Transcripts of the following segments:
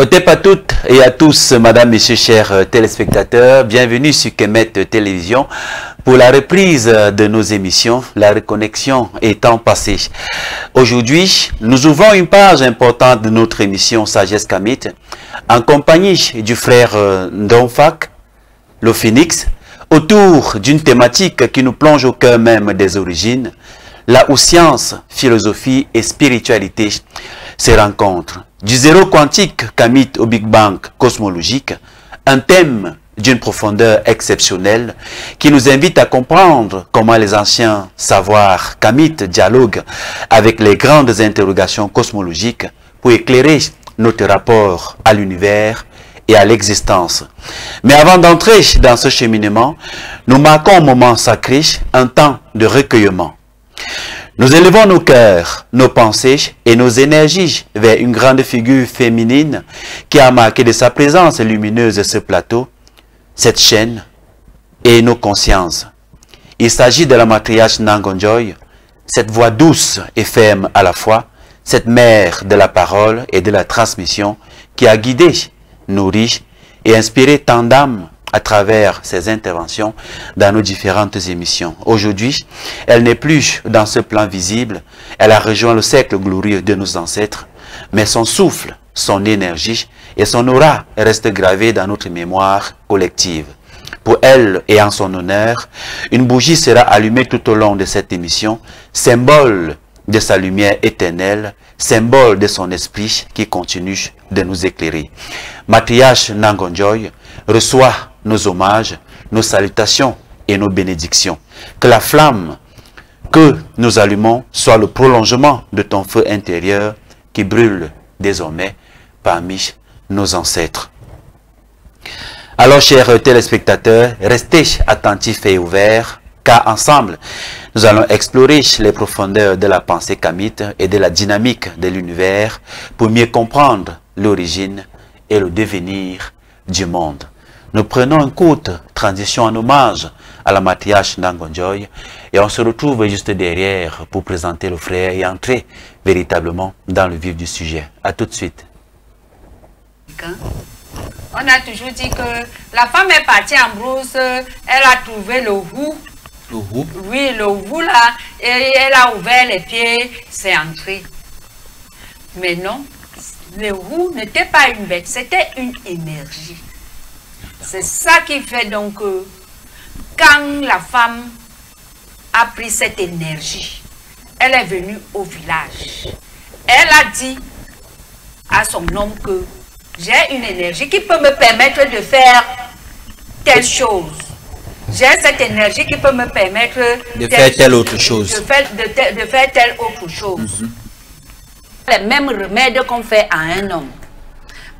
Otep à toutes et à tous, madame, messieurs, chers téléspectateurs, bienvenue sur Kemet Télévision pour la reprise de nos émissions, la reconnexion étant passée. Aujourd'hui, nous ouvrons une page importante de notre émission Sagesse Kamit en compagnie du frère Ndonfak, le Phénix, autour d'une thématique qui nous plonge au cœur même des origines, là où science, philosophie et spiritualité se rencontrent. Du zéro quantique Kamit au Big Bang cosmologique, un thème d'une profondeur exceptionnelle qui nous invite à comprendre comment les anciens savoirs Kamit dialoguent avec les grandes interrogations cosmologiques pour éclairer notre rapport à l'univers et à l'existence. Mais avant d'entrer dans ce cheminement, nous marquons un moment sacré, un temps de recueillement. Nous élevons nos cœurs, nos pensées et nos énergies vers une grande figure féminine qui a marqué de sa présence lumineuse ce plateau, cette chaîne et nos consciences. Il s'agit de la matriarche Nangonjoy, cette voix douce et ferme à la fois, cette mère de la parole et de la transmission qui a guidé, nourri et inspiré tant d'âmes à travers ses interventions dans nos différentes émissions. Aujourd'hui, elle n'est plus dans ce plan visible, elle a rejoint le cercle glorieux de nos ancêtres, mais son souffle, son énergie et son aura restent gravés dans notre mémoire collective. Pour elle et en son honneur, une bougie sera allumée tout au long de cette émission, symbole de sa lumière éternelle, symbole de son esprit qui continue de nous éclairer. Matriarche Nangonjoy reçoit nos hommages, nos salutations et nos bénédictions. Que la flamme que nous allumons soit le prolongement de ton feu intérieur qui brûle désormais parmi nos ancêtres. Alors, chers téléspectateurs, restez attentifs et ouverts, car ensemble, nous allons explorer les profondeurs de la pensée kamite et de la dynamique de l'univers pour mieux comprendre l'origine et le devenir du monde. Nous prenons une courte transition en hommage à la matriarche Nangonjoy et on se retrouve juste derrière pour présenter le frère et entrer véritablement dans le vif du sujet. À tout de suite. On a toujours dit que la femme est partie en brousse, elle a trouvé le hou. Le hou? Oui, le hou là, et elle a ouvert les pieds, c'est entré. Mais non, le hou n'était pas une bête, c'était une énergie. C'est ça qui fait donc que quand la femme a pris cette énergie, elle est venue au village. Elle a dit à son homme que j'ai une énergie qui peut me permettre de faire telle chose. J'ai cette énergie qui peut me permettre de faire telle autre chose. De faire telle autre chose. Les mêmes remèdes qu'on fait à un homme.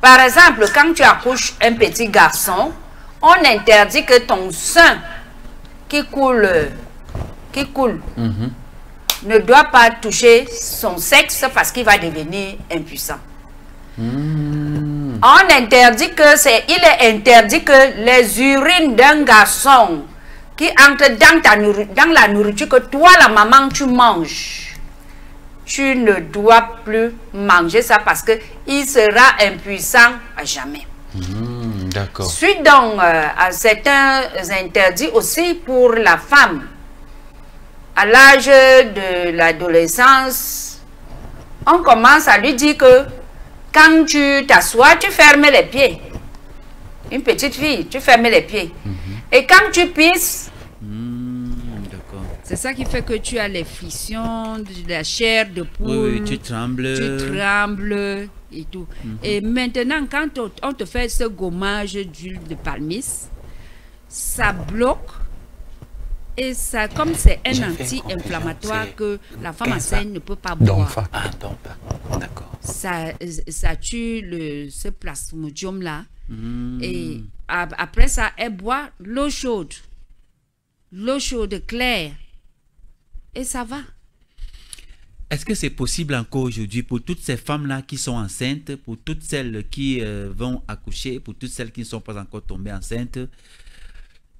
Par exemple, quand tu accouches un petit garçon, on interdit que ton sein qui coule, ne doit pas toucher son sexe parce qu'il va devenir impuissant. On interdit que il est interdit que les urines d'un garçon qui entre dans la nourriture que toi, la maman, tu manges. Tu ne dois plus manger ça parce qu'il sera impuissant à jamais. D'accord. Suite donc à certains interdits aussi pour la femme. À l'âge de l'adolescence, on commence à lui dire que quand tu t'assois, tu fermes les pieds. Une petite fille, tu fermes les pieds. Et quand tu pisses, c'est ça qui fait que tu as les frictions, de la chair de poule. Oui, tu trembles. Tu trembles et tout. Et maintenant, quand on te fait ce gommage d'huile de palmis, ça bloque. Et ça, comme c'est un anti-inflammatoire que la femme enceinte ne peut pas boire. D'accord. Ça tue ce plasmodium-là. Et après ça, elle boit l'eau chaude. L'eau chaude claire. Et ça va. Est-ce que c'est possible encore aujourd'hui pour toutes ces femmes-là qui sont enceintes, pour toutes celles qui vont accoucher, pour toutes celles qui ne sont pas encore tombées enceintes,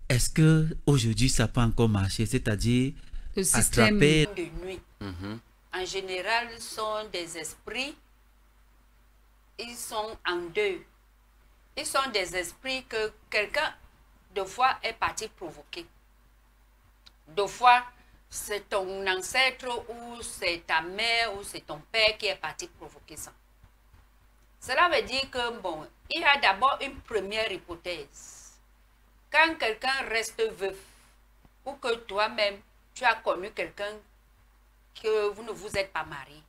est-ce que aujourd'hui ça peut encore marcher? C'est-à-dire le système attraper... de nuit, en général, sont des esprits. En général, ce sont des esprits qui ils sont en deux. Ils sont des esprits que quelqu'un, de fois, est parti provoquer. De fois, c'est ton ancêtre ou c'est ta mère ou c'est ton père qui est parti provoquer ça. Cela veut dire que, bon, il y a d'abord une première hypothèse. Quand quelqu'un reste veuf, ou que toi-même, tu as connu quelqu'un que vous ne vous êtes pas marié,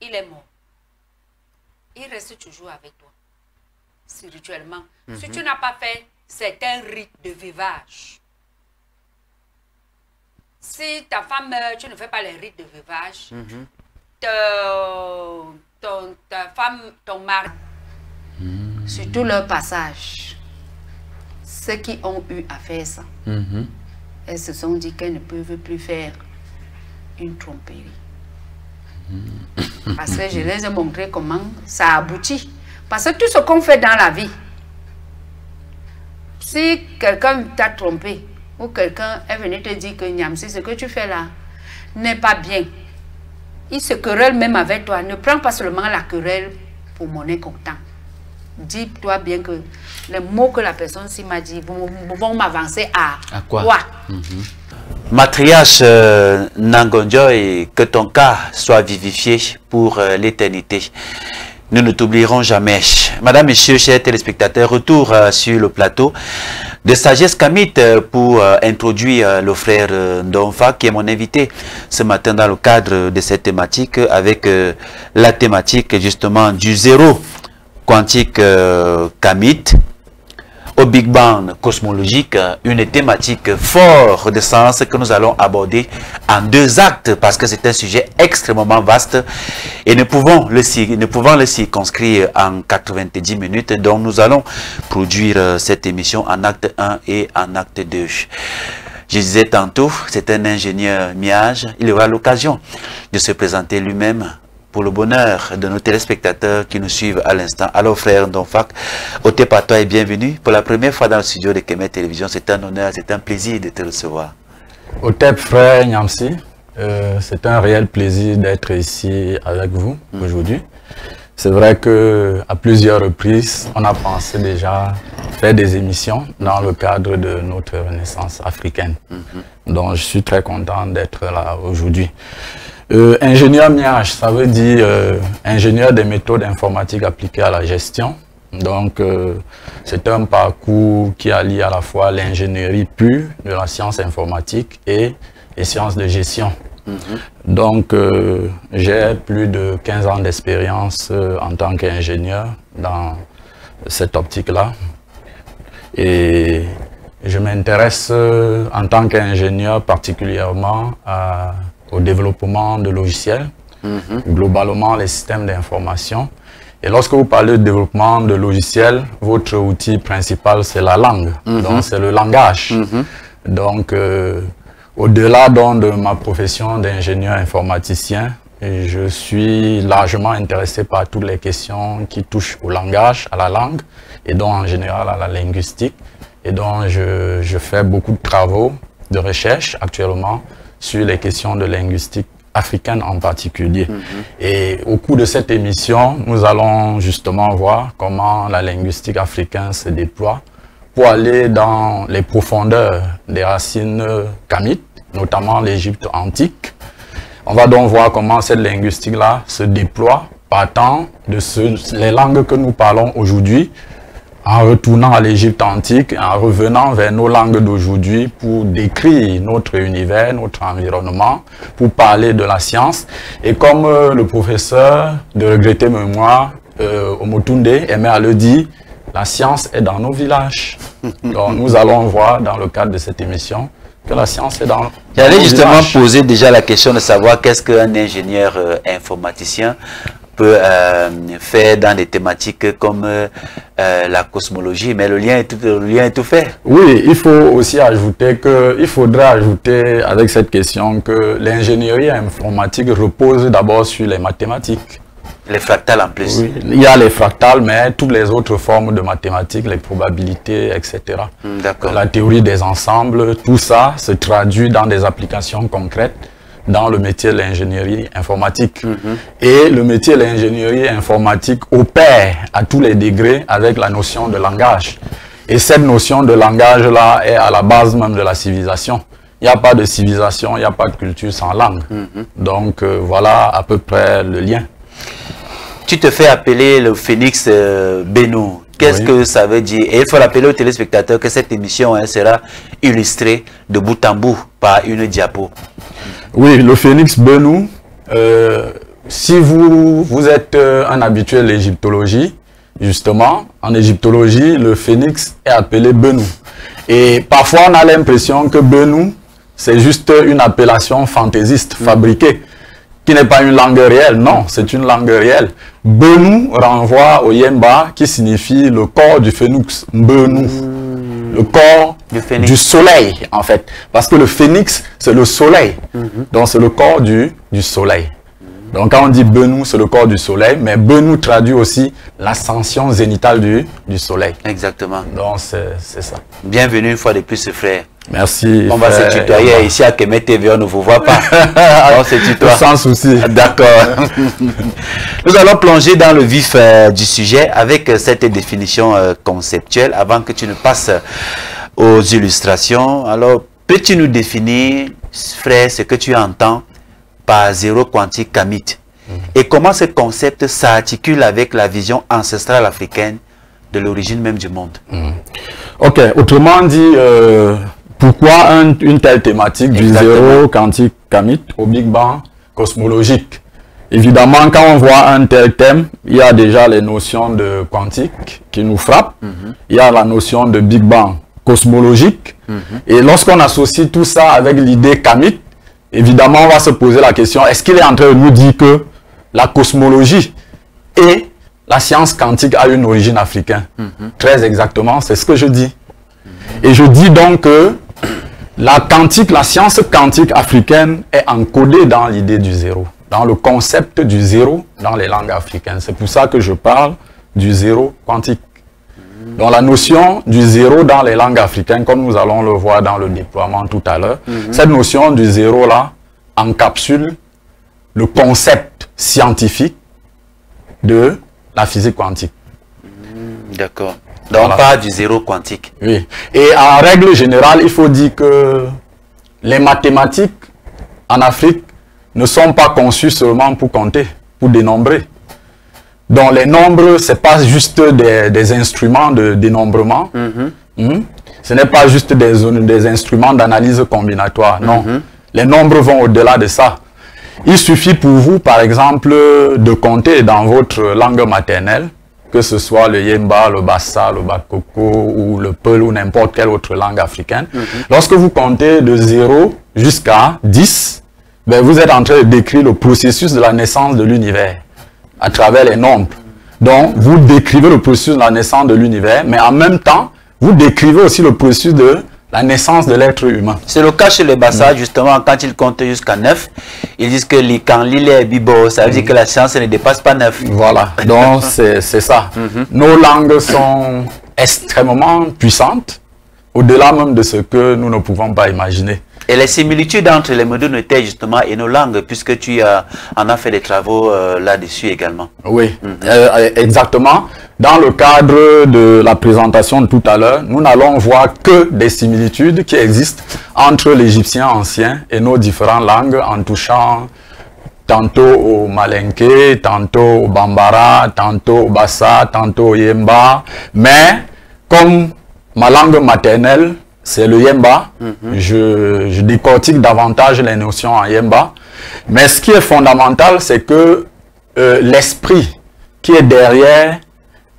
il est mort. Il reste toujours avec toi, spirituellement. Si tu n'as pas fait certains rites de veuvage, si ta femme meurt, tu ne fais pas les rites de veuvage, ta femme, ton mari, sur tout leur passage, ceux qui ont eu à faire ça, elles se sont dit qu'elles ne peuvent plus faire une tromperie. Parce que je les ai montré comment ça aboutit. Parce que tout ce qu'on fait dans la vie, si quelqu'un t'a trompé, ou quelqu'un est venu te dire que Niamsi, ce que tu fais là n'est pas bien, il se querelle même avec toi. Ne prends pas seulement la querelle pour monnaie comptant. Dis-toi bien que les mots que la personne s'y m'a dit vont m'avancer à quoi? Matriarche Nangonjo, et que ton cas soit vivifié pour l'éternité. Nous ne t'oublierons jamais. Madame, Messieurs, chers téléspectateurs, retour sur le plateau de Sagesse Kamit pour introduire le frère Ndonfa, qui est mon invité ce matin dans le cadre de cette thématique, avec la thématique justement du zéro quantique Kamit au Big Bang cosmologique, une thématique fort de sens que nous allons aborder en 2 actes parce que c'est un sujet extrêmement vaste et nous pouvons le circonscrire en 90 minutes. Donc nous allons produire cette émission en acte 1 et en acte 2. Je disais tantôt, c'est un ingénieur miage, il aura l'occasion de se présenter lui-même pour le bonheur de nos téléspectateurs qui nous suivent à l'instant. Alors frère Ndonfa, ôté par toi et bienvenue pour la première fois dans le studio de Kemet Télévision. C'est un honneur, c'est un plaisir de te recevoir. Ôté frère Niamsi, c'est un réel plaisir d'être ici avec vous aujourd'hui. C'est vrai que à plusieurs reprises, on a pensé déjà faire des émissions dans le cadre de notre renaissance africaine. Donc je suis très content d'être là aujourd'hui. Ingénieur MIAGE, ça veut dire ingénieur des méthodes informatiques appliquées à la gestion. Donc, c'est un parcours qui allie à la fois l'ingénierie pure de la science informatique et les sciences de gestion. Donc, j'ai plus de 15 ans d'expérience en tant qu'ingénieur dans cette optique-là. Et je m'intéresse en tant qu'ingénieur particulièrement au développement de logiciels, globalement les systèmes d'information. Et lorsque vous parlez de développement de logiciels, votre outil principal c'est la langue, donc c'est le langage. Donc au-delà de ma profession d'ingénieur informaticien, je suis largement intéressé par toutes les questions qui touchent au langage, à la langue, et donc en général à la linguistique. Et donc je fais beaucoup de travaux de recherche actuellement sur les questions de linguistique africaine en particulier. Et au cours de cette émission, nous allons justement voir comment la linguistique africaine se déploie pour aller dans les profondeurs des racines kamites, notamment l'Égypte antique. On va donc voir comment cette linguistique-là se déploie partant de les langues que nous parlons aujourd'hui, en retournant à l'Égypte antique, en revenant vers nos langues d'aujourd'hui pour décrire notre univers, notre environnement, pour parler de la science. Et comme le professeur de regrettée mémoire, Omotunde, aimait à le dire, la science est dans nos villages. Donc nous allons voir dans le cadre de cette émission que la science est dans J'allais justement poser déjà la question de savoir qu'est-ce qu'un ingénieur informaticien peut faire dans des thématiques comme la cosmologie, mais le lien est tout fait. Oui, il faut aussi ajouter il faudrait ajouter avec cette question que l'ingénierie informatique repose d'abord sur les mathématiques. Les fractales en plus. Oui, il y a les fractales, mais toutes les autres formes de mathématiques, les probabilités, etc. D'accord. La théorie des ensembles, tout ça se traduit dans des applications concrètes dans le métier de l'ingénierie informatique. Et le métier de l'ingénierie informatique opère à tous les degrés avec la notion de langage. Et cette notion de langage-là est à la base même de la civilisation. Il n'y a pas de civilisation, il n'y a pas de culture sans langue. Donc voilà à peu près le lien. Tu te fais appeler le Phénix Benou. Qu'est-ce que ça veut dire? Et il faut rappeler aux téléspectateurs que cette émission sera illustrée de bout en bout par une diapo. Oui, le Phénix Benou, si vous êtes un habitué de l'égyptologie, justement, en égyptologie, le phénix est appelé Benou. Et parfois, on a l'impression que Benou, c'est juste une appellation fantaisiste, fabriquée, qui n'est pas une langue réelle. Non, c'est une langue réelle. Benou renvoie au Yemba, qui signifie le corps du phénix. Benou. Le corps du soleil, en fait. Parce que le phénix, c'est le soleil. Donc, c'est le corps du soleil. Donc, quand on dit Benou, c'est le corps du soleil, mais Benou traduit aussi l'ascension zénitale du soleil. Exactement. Donc, c'est ça. Bienvenue une fois de plus, frère. Merci. On va se tutoyer ici à Kemet TV, on ne vous voit pas. On se tutoie. Sans souci. D'accord. Nous allons plonger dans le vif du sujet avec cette définition conceptuelle avant que tu ne passes aux illustrations. Alors, peux-tu nous définir, frère, ce que tu entends par zéro quantique Kamit et comment ce concept s'articule avec la vision ancestrale africaine de l'origine même du monde? Ok, autrement dit, pourquoi une telle thématique du zéro quantique Kamit au Big Bang cosmologique? Évidemment, quand on voit un tel thème, il y a déjà les notions de quantique qui nous frappent, il y a la notion de Big Bang cosmologique, et lorsqu'on associe tout ça avec l'idée Kamit, évidemment, on va se poser la question, est-ce qu'il est en train de nous dire que la cosmologie et la science quantique a une origine africaine? Très exactement, c'est ce que je dis. Et je dis donc que la science quantique africaine est encodée dans l'idée du zéro, dans le concept du zéro dans les langues africaines. C'est pour ça que je parle du zéro quantique. Donc la notion du zéro dans les langues africaines, comme nous allons le voir dans le déploiement tout à l'heure, cette notion du zéro là encapsule le concept scientifique de la physique quantique. D'accord. Donc on parle du zéro quantique. Oui. Et en règle générale, il faut dire que les mathématiques en Afrique ne sont pas conçues seulement pour compter, pour dénombrer. Donc les nombres, ce n'est pas juste des instruments de dénombrement. Ce n'est pas juste des instruments d'analyse combinatoire. Non. Les nombres vont au-delà de ça. Il suffit pour vous, par exemple, de compter dans votre langue maternelle, que ce soit le Yemba, le Bassa, le Bakoko ou le Peul ou n'importe quelle autre langue africaine. Lorsque vous comptez de 0 jusqu'à 10, ben vous êtes en train de décrire le processus de la naissance de l'univers à travers les nombres. Donc, vous décrivez le processus de la naissance de l'univers, mais en même temps, vous décrivez aussi le processus de la naissance de l'être humain. C'est le cas chez les Bassa, justement, quand ils comptent jusqu'à 9, ils disent que quand l'île est bibo, ça veut dire que la science ne dépasse pas 9. Voilà, donc c'est ça. Nos langues sont extrêmement puissantes, au-delà même de ce que nous ne pouvons pas imaginer. Et les similitudes entre les modernité justement et nos langues, puisque tu en as fait des travaux là-dessus également. Oui, exactement. Dans le cadre de la présentation de tout à l'heure, nous n'allons voir que des similitudes qui existent entre l'égyptien ancien et nos différentes langues en touchant tantôt au malinké, tantôt au bambara, tantôt au bassa, tantôt au yemba. Mais comme ma langue maternelle, c'est le Yemba. Je décortique davantage les notions en Yemba. Mais ce qui est fondamental, c'est que l'esprit qui est derrière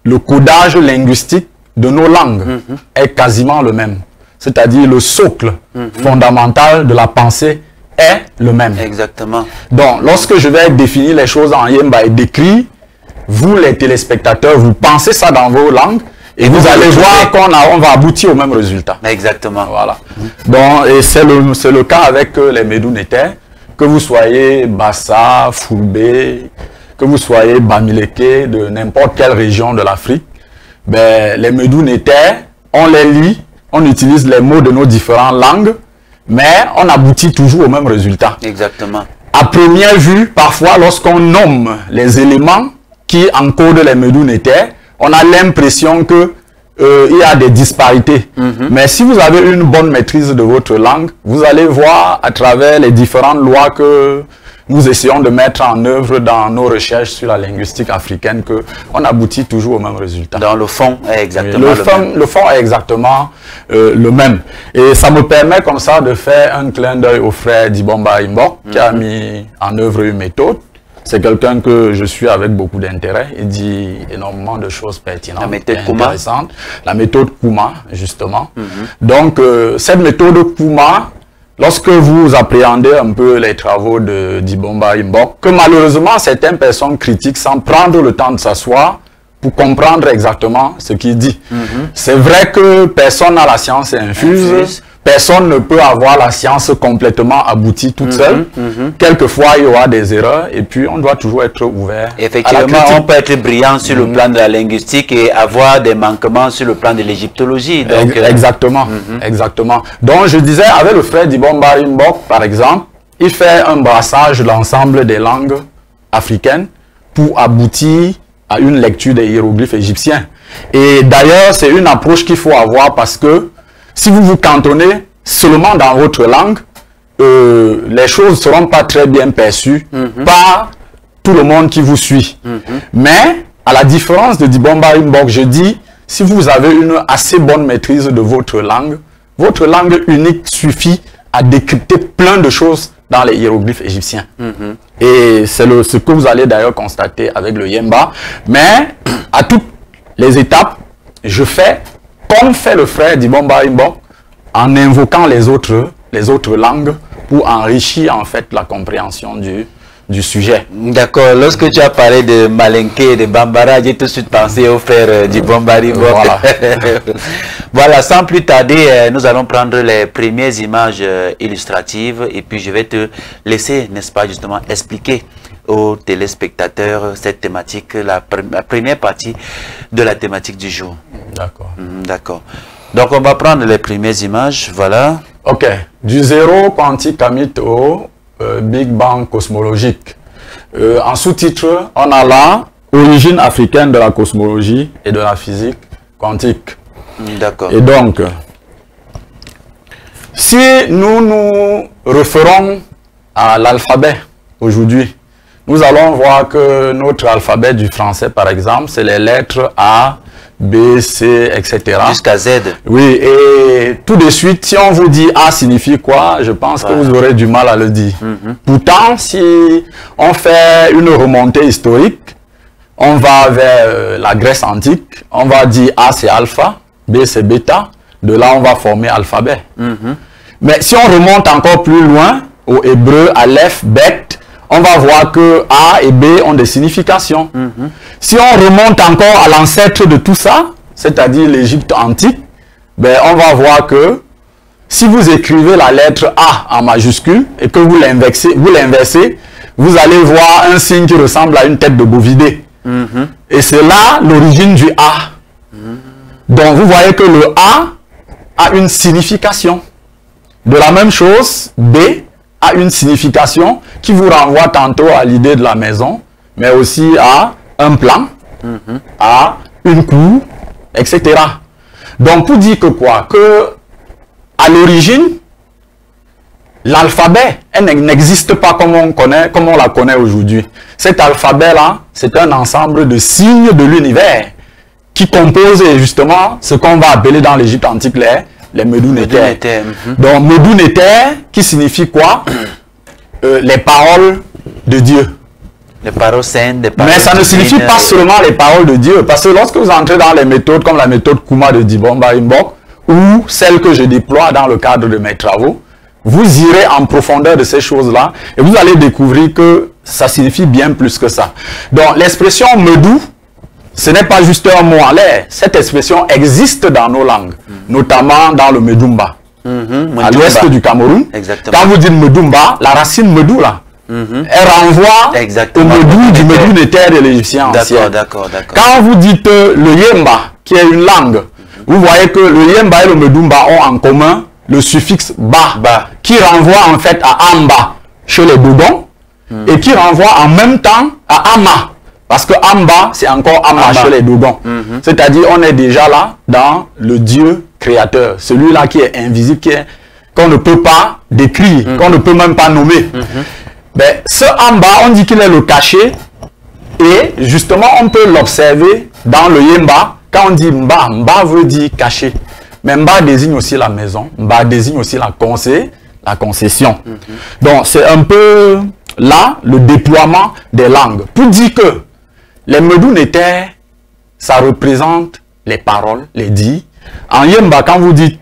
le codage linguistique de nos langues est quasiment le même. C'est-à-dire le socle fondamental de la pensée est le même. Exactement. Donc, lorsque je vais définir les choses en Yemba et décrire, vous les téléspectateurs, vous pensez ça dans vos langues, et vous allez voir qu'on va aboutir au même résultat. Exactement. Voilà. Donc, et c'est le cas avec les Médounétais, que vous soyez Bassa, Foulbé, que vous soyez Bamileke, de n'importe quelle région de l'Afrique, ben, les Médounétais, on les lit, on utilise les mots de nos différentes langues, mais on aboutit toujours au même résultat. Exactement. À première vue, parfois, lorsqu'on nomme les éléments qui encodent les Médou-Néter, on a l'impression que il y a des disparités. Mais si vous avez une bonne maîtrise de votre langue, vous allez voir à travers les différentes lois que nous essayons de mettre en œuvre dans nos recherches sur la linguistique africaine, qu'on aboutit toujours au même résultat. Dans le fond, est exactement le fond est exactement le même. Et ça me permet comme ça de faire un clin d'œil au frère Dibomba Imbok, qui a mis en œuvre une méthode. C'est quelqu'un que je suis avec beaucoup d'intérêt. Il dit énormément de choses pertinentes. La méthode intéressantes. La méthode Kuma, justement. Donc, cette méthode Kuma, lorsque vous appréhendez un peu les travaux de Dibomba Imbok, que malheureusement certaines personnes critiquent sans prendre le temps de s'asseoir pour comprendre exactement ce qu'il dit. C'est vrai que personne n'a la science infuse. Personne ne peut avoir la science complètement aboutie toute seule. Quelquefois, il y aura des erreurs et puis on doit toujours être ouvert. Effectivement, on peut être brillant sur le plan de la linguistique et avoir des manquements sur le plan de l'égyptologie. Exactement, exactement. Donc, je disais, avec le frère Dibomba Imbok, par exemple, il fait un brassage de l'ensemble des langues africaines pour aboutir à une lecture des hiéroglyphes égyptiens. Et d'ailleurs, c'est une approche qu'il faut avoir parce que si vous vous cantonnez seulement dans votre langue, les choses ne seront pas très bien perçues par tout le monde qui vous suit. Mais, à la différence de Dibomba Imbok, je dis, si vous avez une assez bonne maîtrise de votre langue unique suffit à décrypter plein de choses dans les hiéroglyphes égyptiens. Et c'est ce que vous allez d'ailleurs constater avec le Yemba. Mais, à toutes les étapes, je fais comme fait le frère Dibomba Imbok, en invoquant les autres langues pour enrichir en fait la compréhension du sujet. D'accord. Lorsque tu as parlé de Malinké et de Bambara, j'ai tout de suite pensé au frère Dibomba Imbok. Voilà. Voilà, sans plus tarder, nous allons prendre les premières images illustratives et puis je vais te laisser, n'est-ce pas, justement, expliquer aux téléspectateurs cette thématique, la première partie de la thématique du jour. D'accord. D'accord. Donc on va prendre les premières images, voilà. Ok, du zéro quantique à mythe au Big Bang cosmologique. En sous-titre, on a là origine africaine de la cosmologie et de la physique quantique. D'accord. Et donc, si nous nous référons à l'alphabet aujourd'hui, nous allons voir que notre alphabet du français, par exemple, c'est les lettres A, B, C, etc. Jusqu'à Z. Oui, et tout de suite, si on vous dit A signifie quoi, je pense que vous aurez du mal à le dire. Pourtant, si on fait une remontée historique, on va vers la Grèce antique, on va dire A c'est alpha, B c'est bêta, de là on va former alphabet. Mais si on remonte encore plus loin, au hébreu, aleph, bet, on va voir que A et B ont des significations. Si on remonte encore à l'ancêtre de tout ça, c'est-à-dire l'Égypte antique, ben on va voir que si vous écrivez la lettre A en majuscule et que vous l'inversez, vous allez voir un signe qui ressemble à une tête de bovidé. Et c'est là l'origine du A. Donc vous voyez que le A a une signification. De la même chose, B a une signification qui vous renvoie tantôt à l'idée de la maison, mais aussi à un plan, à une cour, etc. Donc pour dire que quoi? Que à l'origine, l'alphabet n'existe pas comme on la connaît aujourd'hui. Cet alphabet-là, c'est un ensemble de signes de l'univers qui composent justement ce qu'on va appeler dans l'Égypte antique les Médou-Néter. Donc Médou-Néter qui signifie quoi? Les paroles de Dieu. Les paroles saintes, des paroles. Mais ça ne signifie pas seulement les paroles de Dieu, parce que lorsque vous entrez dans les méthodes comme la méthode Kuma de Dibomba Imbok ou celle que je déploie dans le cadre de mes travaux, vous irez en profondeur de ces choses-là et vous allez découvrir que ça signifie bien plus que ça. Donc l'expression Médou, ce n'est pas juste un mot en l'air. Cette expression existe dans nos langues, notamment dans le Médoumba, à l'ouest du Cameroun. Exactement. Quand vous dites Médoumba, la racine Médou là, elle renvoie au Médou du Médou-Néter de l'Égyptien ancien. D'accord. Quand vous dites le Yemba, qui est une langue, vous voyez que le Yemba et le Médoumba ont en commun le suffixe ba, qui renvoie en fait à amba chez les Dogons et qui renvoie en même temps à ama. Parce que amba, c'est encore ama chez les Dogons. C'est-à-dire, on est déjà là dans le Dieu créateur, celui-là qui est invisible, qu'on ne peut pas décrire, qu'on ne peut même pas nommer. Ben, ce amba, on dit qu'il est le cachet, et justement, on peut l'observer dans le yemba. Quand on dit mba, mba veut dire caché. Mais mba désigne aussi la maison, mba désigne aussi la concession. Donc, c'est un peu là le déploiement des langues. Pour dire que les Medoun étaient, ça représente les paroles, les dits. En yemba, quand vous dites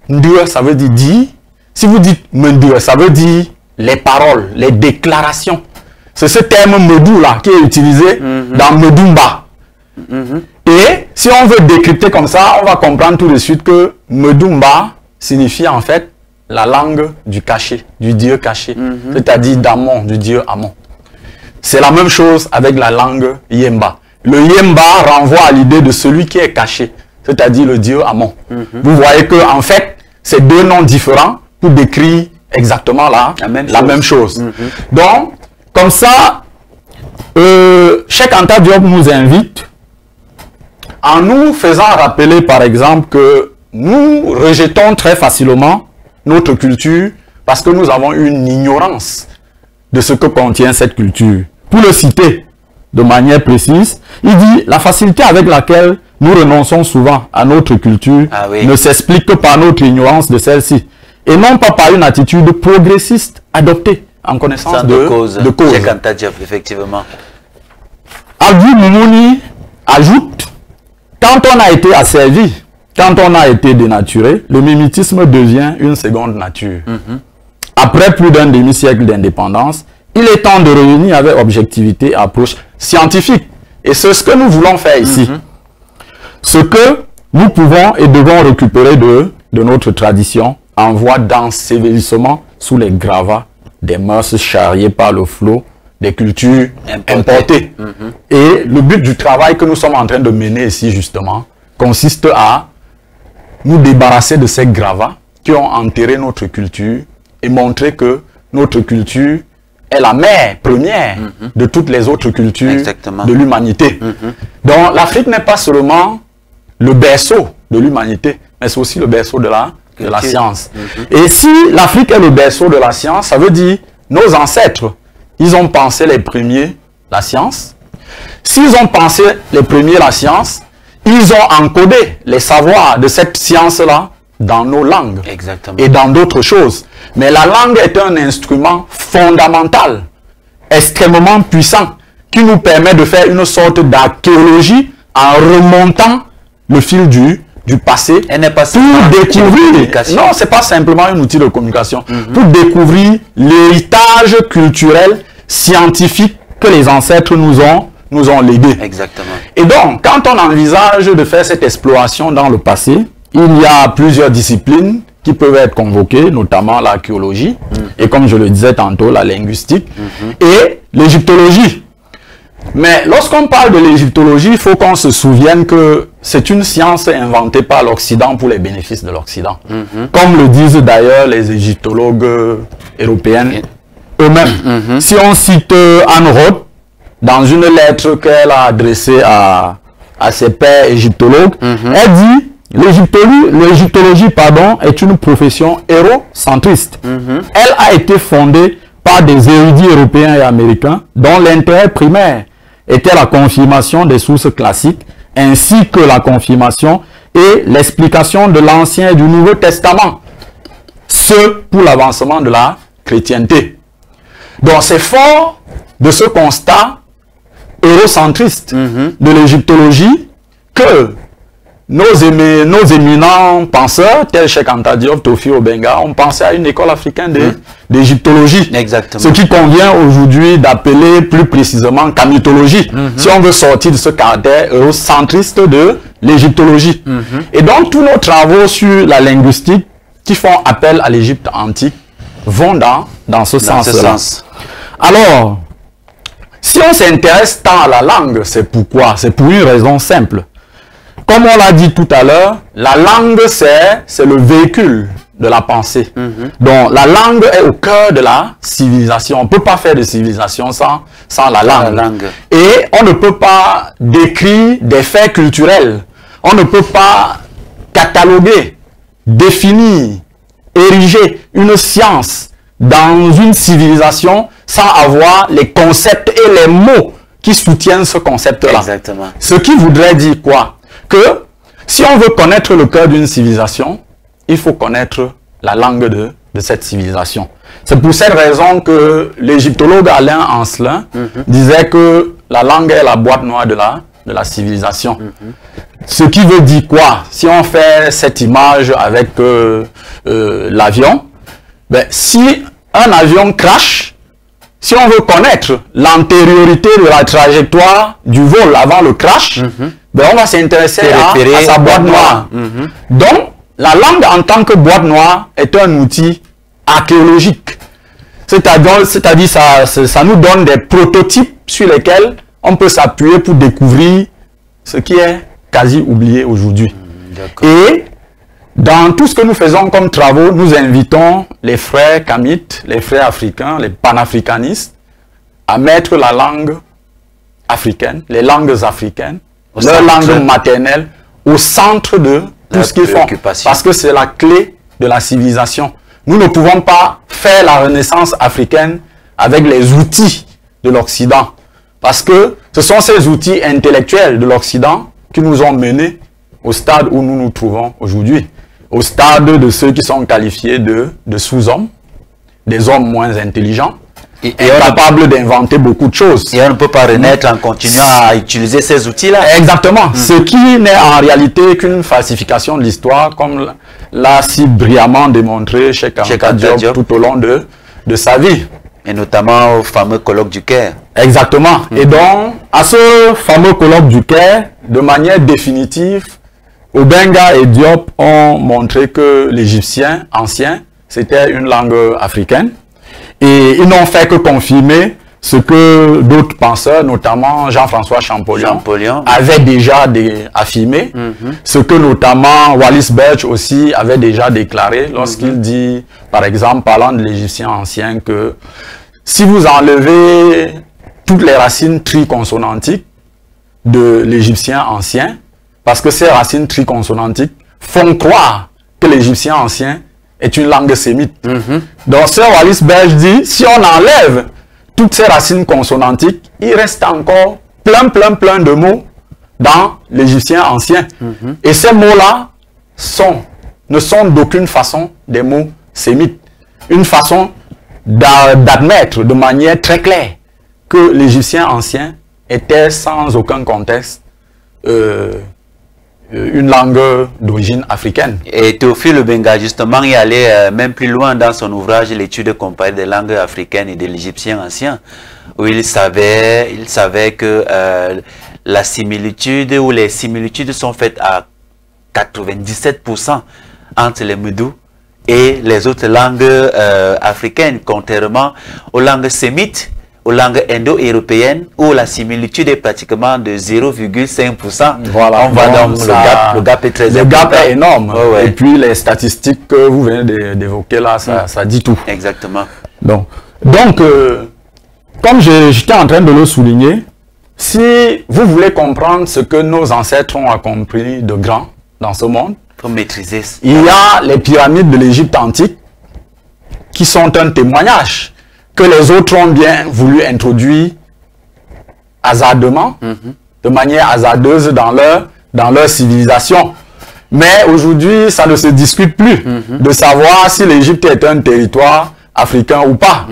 ndure, ça veut dire dit. Si vous dites mendure, ça veut dire les paroles, les déclarations. C'est ce terme medou là qui est utilisé dans Medoumba. Et si on veut décrypter comme ça, on va comprendre tout de suite que Medoumba signifie en fait la langue du caché, du Dieu caché. C'est-à-dire d'Amon, du Dieu Amon. C'est la même chose avec la langue Yemba. Le Yemba renvoie à l'idée de celui qui est caché, c'est-à-dire le Dieu Amon. Vous voyez que en fait, c'est deux noms différents pour décrire exactement la même chose. Donc, comme ça, Cheikh Anta Diop nous invite en nous faisant rappeler par exemple que nous rejetons très facilement notre culture parce que nous avons une ignorance de ce que contient cette culture. Pour le citer de manière précise, il dit la facilité avec laquelle nous renonçons souvent à notre culture ne s'explique que par notre ignorance de celle-ci et non pas par une attitude progressiste adoptée en connaissance de cause. Cheikh Anta Diop, effectivement. Algui Moumouni ajoute, quand on a été asservi, quand on a été dénaturé, le mimétisme devient une seconde nature. Après plus d'un demi-siècle d'indépendance, il est temps de réunir avec objectivité et approche scientifique. Et c'est ce que nous voulons faire ici. Ce que nous pouvons et devons récupérer de notre tradition en voie d'ensevelissement sous les gravats des mœurs charriées par le flot des cultures importées. Et le but du travail que nous sommes en train de mener ici, justement, consiste à nous débarrasser de ces gravats qui ont enterré notre culture et montrer que notre culture est la mère première de toutes les autres cultures de l'humanité. Donc, l'Afrique n'est pas seulement le berceau de l'humanité, mais c'est aussi le berceau de la science. Et si l'Afrique est le berceau de la science, ça veut dire nos ancêtres, ils ont pensé les premiers la science. S'ils ont pensé les premiers la science, ils ont encodé les savoirs de cette science-là dans nos langues et dans d'autres choses. Mais la langue est un instrument fondamental, extrêmement puissant, qui nous permet de faire une sorte d'archéologie en remontant le fil du passé. Elle n'est pas pour découvrir. Non, c'est pas simplement un outil de communication. Pour découvrir l'héritage culturel, scientifique que les ancêtres nous ont légué. Et donc, quand on envisage de faire cette exploration dans le passé, il y a plusieurs disciplines qui peuvent être convoquées, notamment l'archéologie, et comme je le disais tantôt, la linguistique, et l'égyptologie. Mais lorsqu'on parle de l'égyptologie, il faut qu'on se souvienne que c'est une science inventée par l'Occident pour les bénéfices de l'Occident. Comme le disent d'ailleurs les égyptologues européens eux-mêmes. Si on cite Anne Roth, dans une lettre qu'elle a adressée à ses pairs égyptologues, elle dit l'égyptologie est une profession hérocentriste. Elle a été fondée par des érudits européens et américains dont l'intérêt primaire était la confirmation des sources classiques ainsi que la confirmation et l'explication de l'Ancien et du Nouveau Testament. Ce pour l'avancement de la chrétienté. Donc c'est fort de ce constat eurocentriste de l'égyptologie que nos éminents penseurs, tels Cheikh Anta Diop, Théophile Obenga, ont pensé à une école africaine d'égyptologie. Ce qui convient aujourd'hui d'appeler plus précisément camitologie, si on veut sortir de ce caractère eurocentriste de l'égyptologie. Et donc tous nos travaux sur la linguistique qui font appel à l'Égypte antique vont dans ce sens-là. Alors, si on s'intéresse tant à la langue, c'est pourquoi? C'est pour une raison simple. Comme on l'a dit tout à l'heure, la langue, c'est le véhicule de la pensée. Donc, la langue est au cœur de la civilisation. On ne peut pas faire de civilisation sans la langue. Et on ne peut pas décrire des faits culturels. On ne peut pas cataloguer, définir, ériger une science dans une civilisation sans avoir les concepts et les mots qui soutiennent ce concept-là. Exactement. Ce qui voudrait dire quoi? Que si on veut connaître le cœur d'une civilisation, il faut connaître la langue de cette civilisation. C'est pour cette raison que l'égyptologue Alain Ancelin disait que la langue est la boîte noire de la civilisation. Ce qui veut dire quoi? Si on fait cette image avec l'avion, ben, si un avion crash, si on veut connaître l'antériorité de la trajectoire du vol avant le crash, ben, on va s'intéresser à sa boîte noire. Donc, la langue en tant que boîte noire est un outil archéologique. C'est-à-dire ça nous donne des prototypes sur lesquels on peut s'appuyer pour découvrir ce qui est quasi oublié aujourd'hui. Et dans tout ce que nous faisons comme travaux, nous invitons les frères kamites, les frères africains, les panafricanistes à mettre la langue africaine, les langues africaines, leur langue maternelle au centre de tout ce qu'ils font. Parce que c'est la clé de la civilisation. Nous ne pouvons pas faire la renaissance africaine avec les outils de l'Occident. Parce que ce sont ces outils intellectuels de l'Occident qui nous ont menés au stade où nous nous trouvons aujourd'hui. Au stade de ceux qui sont qualifiés de sous-hommes, des hommes moins intelligents, et capables d'inventer beaucoup de choses. Et on ne peut pas renaître en continuant à utiliser ces outils-là. Exactement. Ce qui n'est en réalité qu'une falsification de l'histoire, comme l'a si brillamment démontré Cheikh Anta Diop tout au long de sa vie. Et notamment au fameux colloque du Caire. Exactement. Et donc, à ce fameux colloque du Caire, de manière définitive, Obenga et Diop ont montré que l'égyptien ancien, c'était une langue africaine. Et ils n'ont fait que confirmer ce que d'autres penseurs, notamment Jean-François Champollion, avaient déjà affirmé. Ce que notamment Wallis Budge aussi avait déjà déclaré lorsqu'il dit, par exemple, parlant de l'égyptien ancien, que si vous enlevez toutes les racines triconsonantiques de l'égyptien ancien, parce que ces racines triconsonantiques font croire que l'égyptien ancien est une langue sémite. Donc, Sir Wallis Budge dit, si on enlève toutes ces racines consonantiques, il reste encore plein de mots dans l'égyptien ancien. Et ces mots-là ne sont d'aucune façon des mots sémites. Une façon d'admettre de manière très claire que l'égyptien ancien était sans aucun contexte une langue d'origine africaine. Et Théophile Obenga, justement, il allait même plus loin dans son ouvrage, l'étude comparée des langues africaines et de l'égyptien ancien, où il savait que la similitude ou les similitudes sont faites à 97% entre les Médou et les autres langues africaines, contrairement aux langues sémites, aux langues indo-européennes, où la similitude est pratiquement de 0,5%. Voilà, on va donc le gap est très important. Le gap est énorme. Et puis les statistiques que vous venez d'évoquer là, ça dit tout. Exactement. Donc comme j'étais en train de le souligner, si vous voulez comprendre ce que nos ancêtres ont accompli de grand dans ce monde, pour maîtriser, il y a les pyramides de l'Égypte antique qui sont un témoignage que les autres ont bien voulu introduire hasardement, de manière hasardeuse dans leur civilisation. Mais aujourd'hui, ça ne se discute plus de savoir si l'Égypte est un territoire africain ou pas.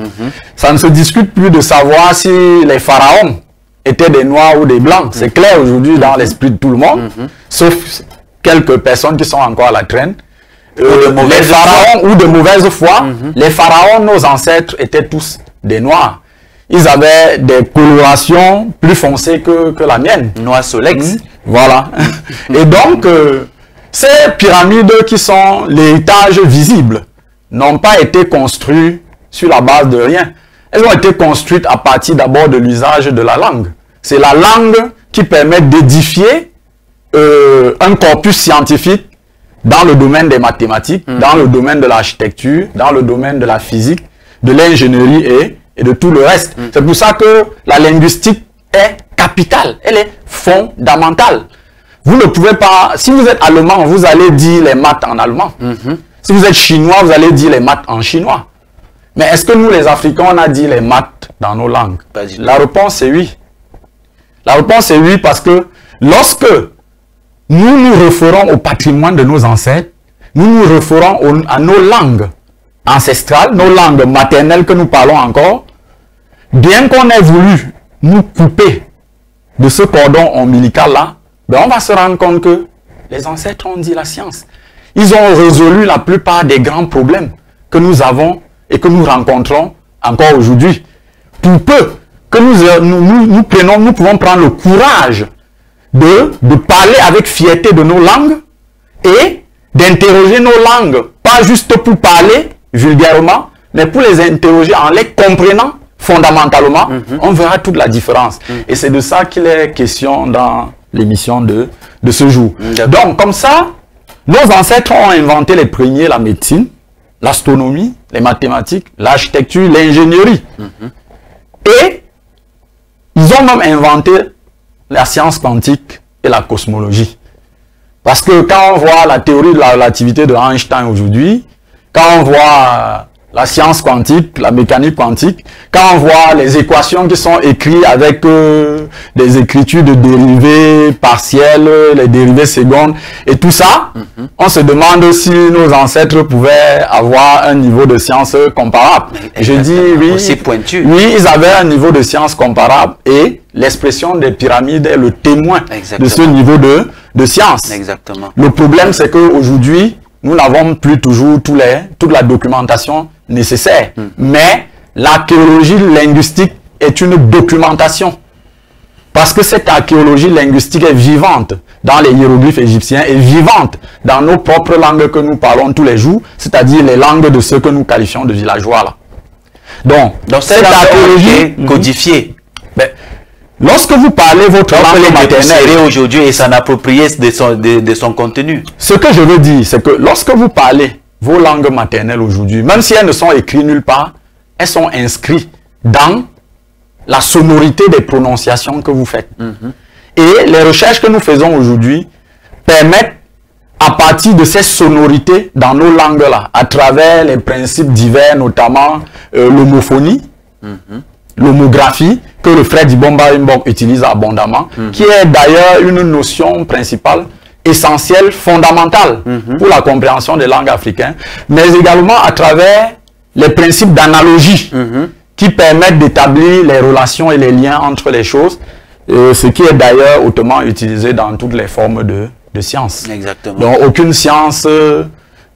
Ça ne se discute plus de savoir si les pharaons étaient des noirs ou des blancs. C'est clair aujourd'hui dans l'esprit de tout le monde, sauf quelques personnes qui sont encore à la traîne. Les pharaons ou de mauvaise foi, les pharaons, nos ancêtres, étaient tous des noirs. Ils avaient des colorations plus foncées que la mienne. Noir solex. Voilà. Et donc, ces pyramides qui sont l'héritage visible n'ont pas été construites sur la base de rien. Elles ont été construites à partir d'abord de l'usage de la langue. C'est la langue qui permet d'édifier un corpus scientifique dans le domaine des mathématiques, dans le domaine de l'architecture, dans le domaine de la physique, de l'ingénierie et de tout le reste. C'est pour ça que la linguistique est capitale, elle est fondamentale. Vous ne pouvez pas, si vous êtes allemand, vous allez dire les maths en allemand. Si vous êtes chinois, vous allez dire les maths en chinois. Mais est-ce que nous, les Africains, on a dit les maths dans nos langues? La réponse est oui. La réponse est oui parce que lorsque nous nous référons au patrimoine de nos ancêtres, nous nous référons à nos langues ancestrales, nos langues maternelles que nous parlons encore, bien qu'on ait voulu nous couper de ce cordon ombilical-là, ben on va se rendre compte que les ancêtres ont dit la science. Ils ont résolu la plupart des grands problèmes que nous avons et que nous rencontrons encore aujourd'hui. Pour peu que nous pouvons prendre le courage de parler avec fierté de nos langues et d'interroger nos langues, pas juste pour parler vulgairement, mais pour les interroger en les comprenant fondamentalement, on verra toute la différence. Et c'est de ça qu'il est question dans l'émission de ce jour. Donc, comme ça, nos ancêtres ont inventé les premiers la médecine, l'astronomie, les mathématiques, l'architecture, l'ingénierie. Et ils ont même inventé la science quantique et la cosmologie. Parce que quand on voit la théorie de la relativité de Einstein aujourd'hui, quand on voit la science quantique, la mécanique quantique, quand on voit les équations qui sont écrites avec des écritures de dérivées partielles, les dérivées secondes et tout ça, on se demande si nos ancêtres pouvaient avoir un niveau de science comparable. Je dis oui, aussi pointu. Oui, ils avaient un niveau de science comparable et l'expression des pyramides est le témoin de ce niveau de science. Exactement. Le problème, c'est qu'aujourd'hui, nous n'avons plus toujours toute la documentation nécessaire. Mais l'archéologie linguistique est une documentation. Parce que cette archéologie linguistique est vivante dans les hiéroglyphes égyptiens et vivante dans nos propres langues que nous parlons tous les jours, c'est-à-dire les langues de ceux que nous qualifions de villageois là. Donc cette archéologie codifiée. Lorsque vous parlez votre langue maternelle aujourd'hui et s'en approprier de son contenu. Ce que je veux dire, c'est que lorsque vous parlez vos langues maternelles aujourd'hui, même si elles ne sont écrites nulle part, elles sont inscrites dans la sonorité des prononciations que vous faites. Et les recherches que nous faisons aujourd'hui permettent, à partir de ces sonorités dans nos langues-là, à travers les principes divers, notamment l'homophonie, l'homographie, que le frère Dibomba Mbok utilise abondamment, qui est d'ailleurs une notion principale, essentielle, fondamentale pour la compréhension des langues africaines, mais également à travers les principes d'analogie qui permettent d'établir les relations et les liens entre les choses, ce qui est d'ailleurs hautement utilisé dans toutes les formes de sciences. Exactement. Donc aucune science,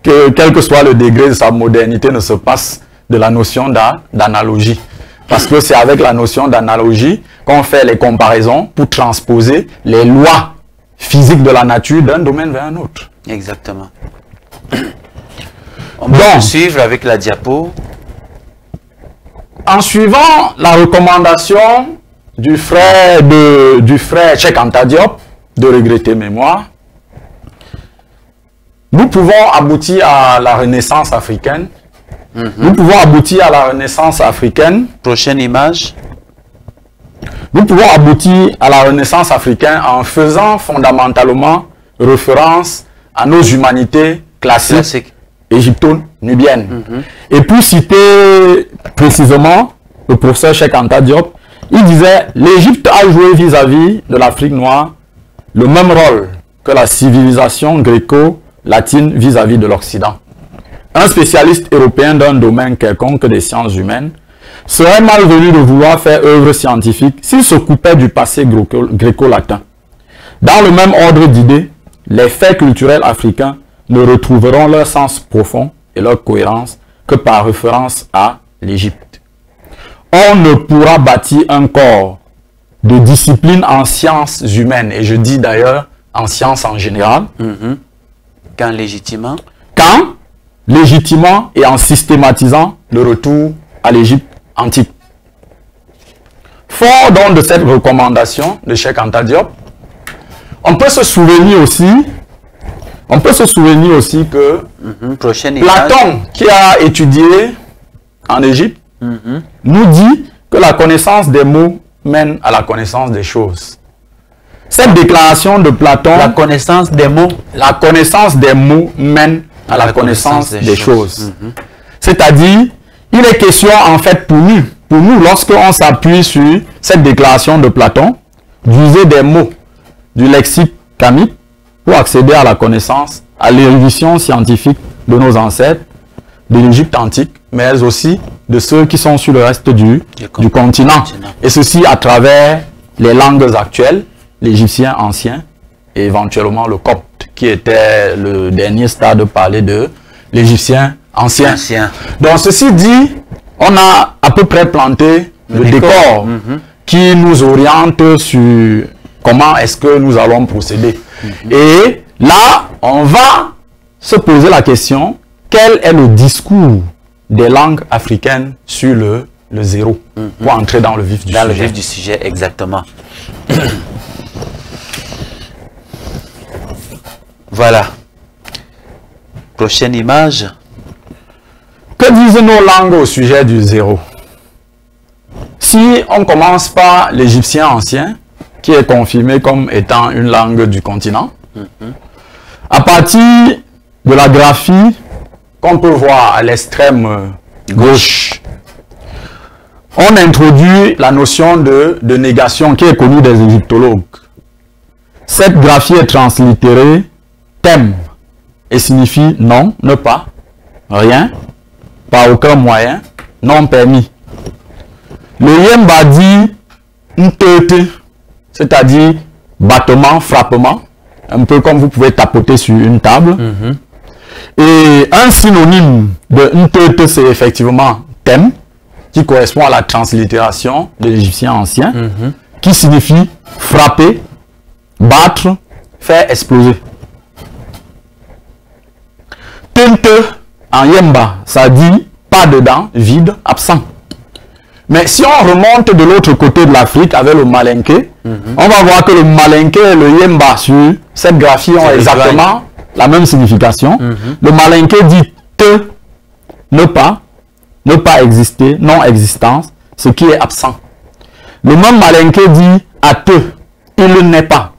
quel que soit le degré de sa modernité, ne se passe de la notion d'analogie. Parce que c'est avec la notion d'analogie qu'on fait les comparaisons pour transposer les lois physiques de la nature d'un domaine vers un autre. Exactement. On va suivre avec la diapo. En suivant la recommandation du frère Cheikh Anta Diop de regretter mémoire, nous pouvons aboutir à la renaissance africaine. Nous pouvons aboutir à la renaissance africaine. Prochaine image. Nous pouvons aboutir à la renaissance africaine en faisant fondamentalement référence à nos humanités classiques égypto-nubiennes. Et pour citer précisément le professeur Cheikh Anta Diop, il disait « L'Égypte a joué vis-à-vis de l'Afrique noire le même rôle que la civilisation gréco-latine vis-à-vis de l'Occident. Un spécialiste européen d'un domaine quelconque des sciences humaines serait malvenu de vouloir faire œuvre scientifique s'il se coupait du passé gréco-latin. Dans le même ordre d'idées, les faits culturels africains ne retrouveront leur sens profond et leur cohérence que par référence à l'Égypte. On ne pourra bâtir un corps de discipline en sciences humaines, et je dis d'ailleurs en sciences en général, quand légitimement et en systématisant le retour à l'Égypte antique. Fort donc de cette recommandation de Cheikh Anta Diop, on peut se souvenir aussi On peut se souvenir aussi que Prochaine Platon, qui a étudié en Égypte, nous dit que la connaissance des mots mène à la connaissance des choses. Cette déclaration de Platon, la connaissance des mots. la connaissance des mots mène à la connaissance des choses. C'est-à-dire, il est question en fait pour nous, lorsqu'on s'appuie sur cette déclaration de Platon, d'user des mots du lexique chamique pour accéder à la connaissance, à l'érudition scientifique de nos ancêtres, de l'Égypte antique, mais aussi de ceux qui sont sur le reste du continent. Et ceci à travers les langues actuelles, l'égyptien ancien et éventuellement le copte, qui était le dernier stade de parler de l'égyptien ancien. Donc ceci dit, on a à peu près planté le décor qui nous oriente sur comment est-ce que nous allons procéder. Et là, on va se poser la question, quel est le discours des langues africaines sur le zéro, pour entrer dans le vif du sujet. Dans le vif du sujet, exactement. Voilà. Prochaine image. Que disent nos langues au sujet du zéro? Si on commence par l'égyptien ancien, qui est confirmé comme étant une langue du continent, à partir de la graphie qu'on peut voir à l'extrême gauche, on introduit la notion de négation qui est connue des égyptologues. Cette graphie est translittérée tem et signifie non, ne pas, rien, par aucun moyen, non permis. Le yemba dit ntete, c'est-à-dire battement, frappement, un peu comme vous pouvez tapoter sur une table. Et un synonyme de ntete, c'est effectivement tem, qui correspond à la translittération de l'égyptien ancien, qui signifie frapper, battre, faire exploser. Tente en yemba, ça dit pas dedans, vide, absent. Mais si on remonte de l'autre côté de l'Afrique avec le malinké, on va voir que le malinké et le yemba sur cette graphie ont exactement la même signification. Le malinké dit te, ne pas exister, non-existence, ce qui est absent. Le même malinké dit à te, il n'est pas,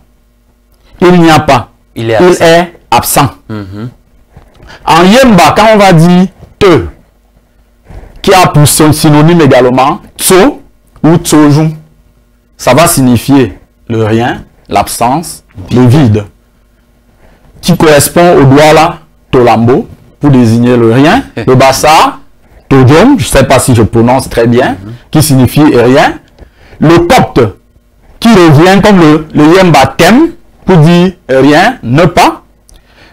il n'y a pas, il est absent. En yemba, quand on va dire te, qui a pour son synonyme également tso ou tsojun, ça va signifier le rien, l'absence, le vide, qui correspond au douala tolambo pour désigner le rien, le bassa todium, je ne sais pas si je prononce très bien, qui signifie rien, le copte qui revient comme le yemba tem pour dire rien, ne pas,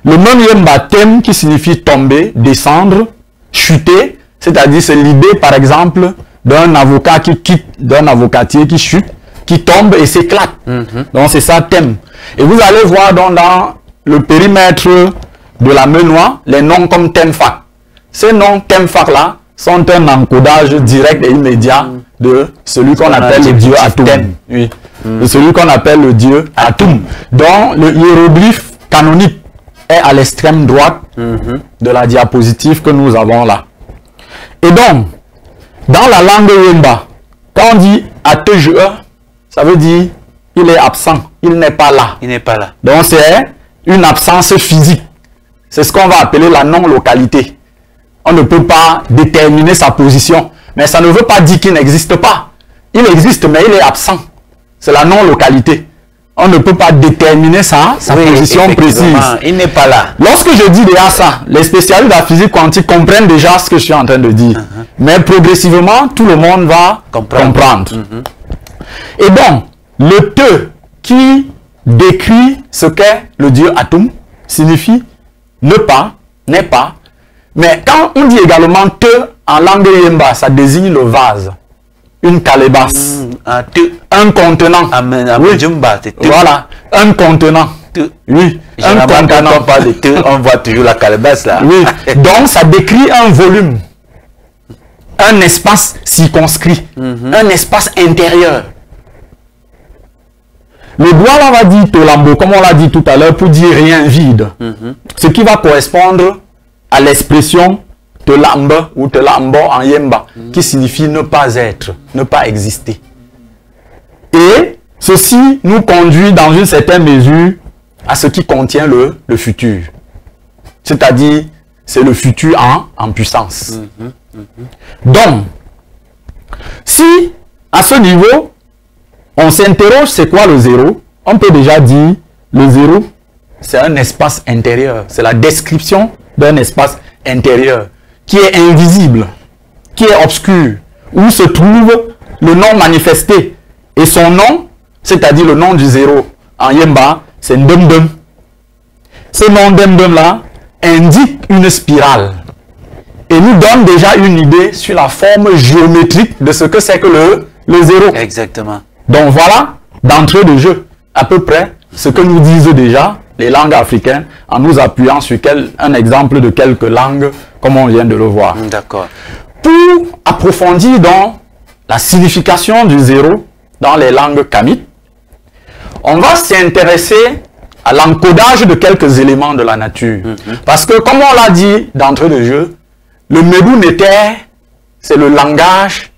le même yemba tem qui signifie tomber, descendre, chuter, c'est-à-dire c'est l'idée par exemple d'un avocat qui quitte, d'un avocatier qui chute, qui tombe et s'éclate. Donc c'est ça tem. Et vous allez voir donc dans le périmètre de la Menois, les noms comme temfac. Ces noms temfac là sont un encodage direct et immédiat de celui qu'on appelle le dieu Atum. Oui. De celui qu'on appelle le dieu Atum. Donc le hiéroglyphe canonique est à l'extrême droite de la diapositive que nous avons là. Et donc, dans la langue yemba, quand on dit atejue, ça veut dire il est absent, il n'est pas là. Il n'est pas là. Donc c'est une absence physique. C'est ce qu'on va appeler la non-localité. On ne peut pas déterminer sa position. Mais ça ne veut pas dire qu'il n'existe pas. Il existe, mais il est absent. C'est la non-localité. On ne peut pas déterminer sa position précise. Il n'est pas là. Lorsque je dis déjà ça, les spécialistes de la physique quantique comprennent déjà ce que je suis en train de dire. Mais progressivement, tout le monde va comprendre. Et donc, le te qui décrit ce qu'est le dieu Atum signifie ne pas, n'est pas. Mais quand on dit également te en langue yemba, ça désigne le vase, une calebasse, un contenant. Voilà, un contenant. Oui, un contenant. Quand on parle de te, on voit toujours la calebasse là. Oui, donc ça décrit un volume, un espace circonscrit, un espace intérieur. Le Douala va dire Tolambo, comme on l'a dit tout à l'heure, pour dire rien vide. Ce qui va correspondre à l'expression Tolambo ou Tolambo en Yemba, qui signifie ne pas être, ne pas exister. Et ceci nous conduit dans une certaine mesure à ce qui contient le futur. C'est-à-dire, c'est le futur en puissance. Donc, si à ce niveau, on s'interroge c'est quoi le zéro, on peut déjà dire le zéro, c'est un espace intérieur. C'est la description d'un espace intérieur qui est invisible, qui est obscur, où se trouve le nom manifesté. Et son nom, c'est-à-dire le nom du zéro en Yemba, c'est Ndemdem. Ce nom Ndemdem là indique une spirale et nous donne déjà une idée sur la forme géométrique de ce que c'est que le zéro. Exactement. Donc voilà, d'entrée de jeu, à peu près ce que nous disent déjà les langues africaines en nous appuyant sur un exemple de quelques langues comme on vient de le voir. D'accord. Pour approfondir donc la signification du zéro dans les langues kamites, on va s'intéresser à l'encodage de quelques éléments de la nature. Parce que, comme on l'a dit d'entrée de jeu, le Medou Neter, c'est le langage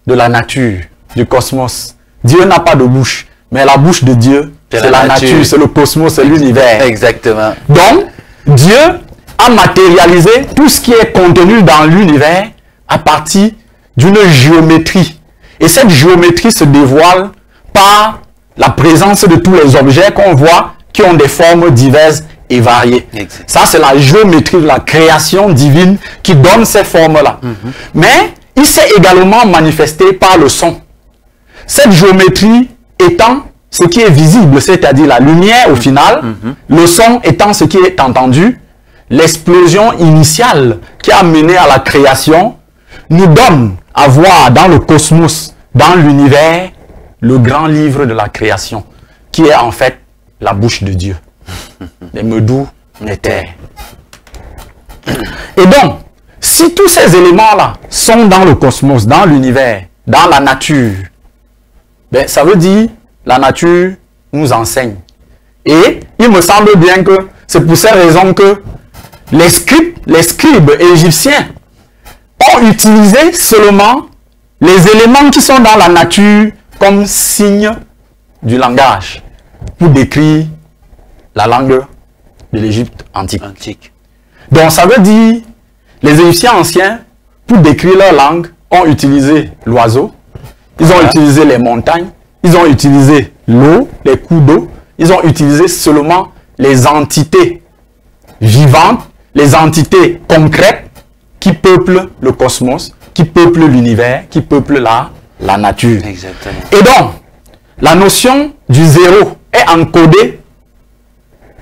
de la nature, du cosmos. Dieu n'a pas de bouche, mais la bouche de Dieu, c'est la nature, c'est le cosmos, c'est l'univers. Exactement. Donc, Dieu a matérialisé tout ce qui est contenu dans l'univers à partir d'une géométrie. Et cette géométrie se dévoile par la présence de tous les objets qu'on voit qui ont des formes diverses et variées. Exact. Ça, c'est la géométrie de la création divine qui donne ces formes-là. Mais il s'est également manifesté par le son. Cette géométrie étant ce qui est visible, c'est-à-dire la lumière au final, le son étant ce qui est entendu, l'explosion initiale qui a mené à la création nous donne à voir dans le cosmos, dans l'univers, le grand livre de la création, qui est en fait la bouche de Dieu. Les Medou Neter. Et donc, si tous ces éléments-là sont dans le cosmos, dans l'univers, dans la nature, ben, ça veut dire la nature nous enseigne. Et il me semble bien que c'est pour ces raisons que les scribes égyptiens ont utilisé seulement les éléments qui sont dans la nature comme signe du langage pour décrire la langue de l'Égypte antique. Donc ça veut dire les Égyptiens anciens, pour décrire leur langue, ont utilisé l'oiseau, ils ont utilisé les montagnes, ils ont utilisé l'eau, les coups d'eau, ils ont utilisé seulement les entités vivantes, les entités concrètes qui peuplent le cosmos, qui peuplent l'univers, qui peuplent la nature. Exactement. Et donc, la notion du zéro est encodée,